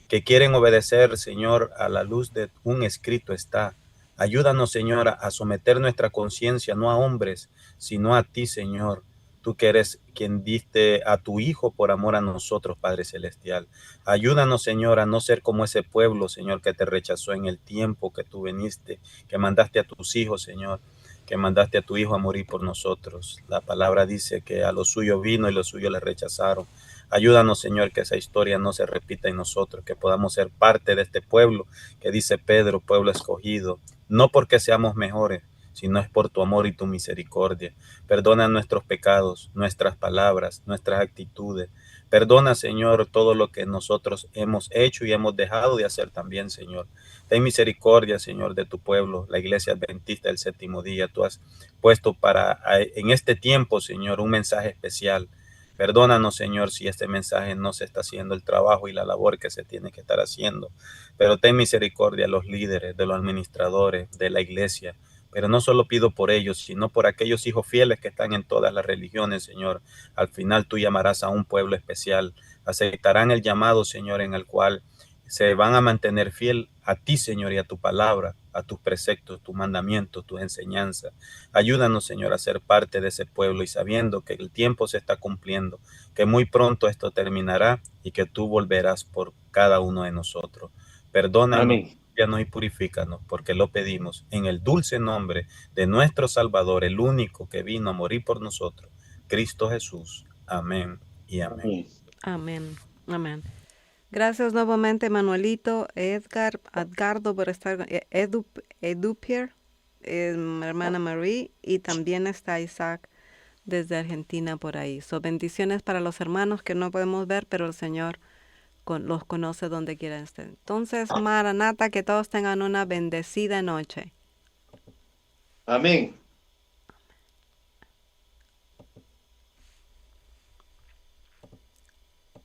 [SPEAKER 3] que quieren obedecer, Señor, a la luz de un escrito está. Ayúdanos, Señor, a someter nuestra conciencia, no a hombres, sino a ti, Señor. Tú que eres quien diste a tu Hijo por amor a nosotros, Padre Celestial. Ayúdanos, Señor, a no ser como ese pueblo, Señor, que te rechazó en el tiempo que tú viniste, que mandaste a tus hijos, Señor, que mandaste a tu Hijo a morir por nosotros. La palabra dice que a los suyos vino y los suyos le rechazaron. Ayúdanos, Señor, que esa historia no se repita en nosotros, que podamos ser parte de este pueblo que dice Pedro, pueblo escogido, no porque seamos mejores, sino es por tu amor y tu misericordia. Perdona nuestros pecados, nuestras palabras, nuestras actitudes. Perdona, Señor, todo lo que nosotros hemos hecho y hemos dejado de hacer también, Señor. Ten misericordia, Señor, de tu pueblo, la Iglesia Adventista del Séptimo Día. Tú has puesto en este tiempo, Señor, un mensaje especial. Perdónanos, Señor, si este mensaje no se está haciendo el trabajo y la labor que se tiene que estar haciendo. Pero ten misericordia de los líderes, de los administradores, de la iglesia. Pero no solo pido por ellos, sino por aquellos hijos fieles que están en todas las religiones, Señor. Al final tú llamarás a un pueblo especial. Aceptarán el llamado, Señor, en el cual se van a mantener fiel a ti, Señor, y a tu palabra, a tus preceptos, tus mandamientos, tus enseñanzas. Ayúdanos, Señor, a ser parte de ese pueblo y sabiendo que el tiempo se está cumpliendo, que muy pronto esto terminará y que tú volverás por cada uno de nosotros. Perdónanos.
[SPEAKER 2] Amén.
[SPEAKER 3] Y purifícanos, porque lo pedimos en el dulce nombre de nuestro Salvador, el único que vino a morir por nosotros, Cristo Jesús. Amén y amén.
[SPEAKER 1] Amén. Amén. Gracias nuevamente, Manuelito, Edgardo, por estar, Edupier, mi hermana Marie, y también está Isaac desde Argentina por ahí. So, bendiciones para los hermanos que no podemos ver, pero el Señor los conoce donde quiera estén. Entonces, Maranata, que todos tengan una bendecida noche.
[SPEAKER 2] Amén.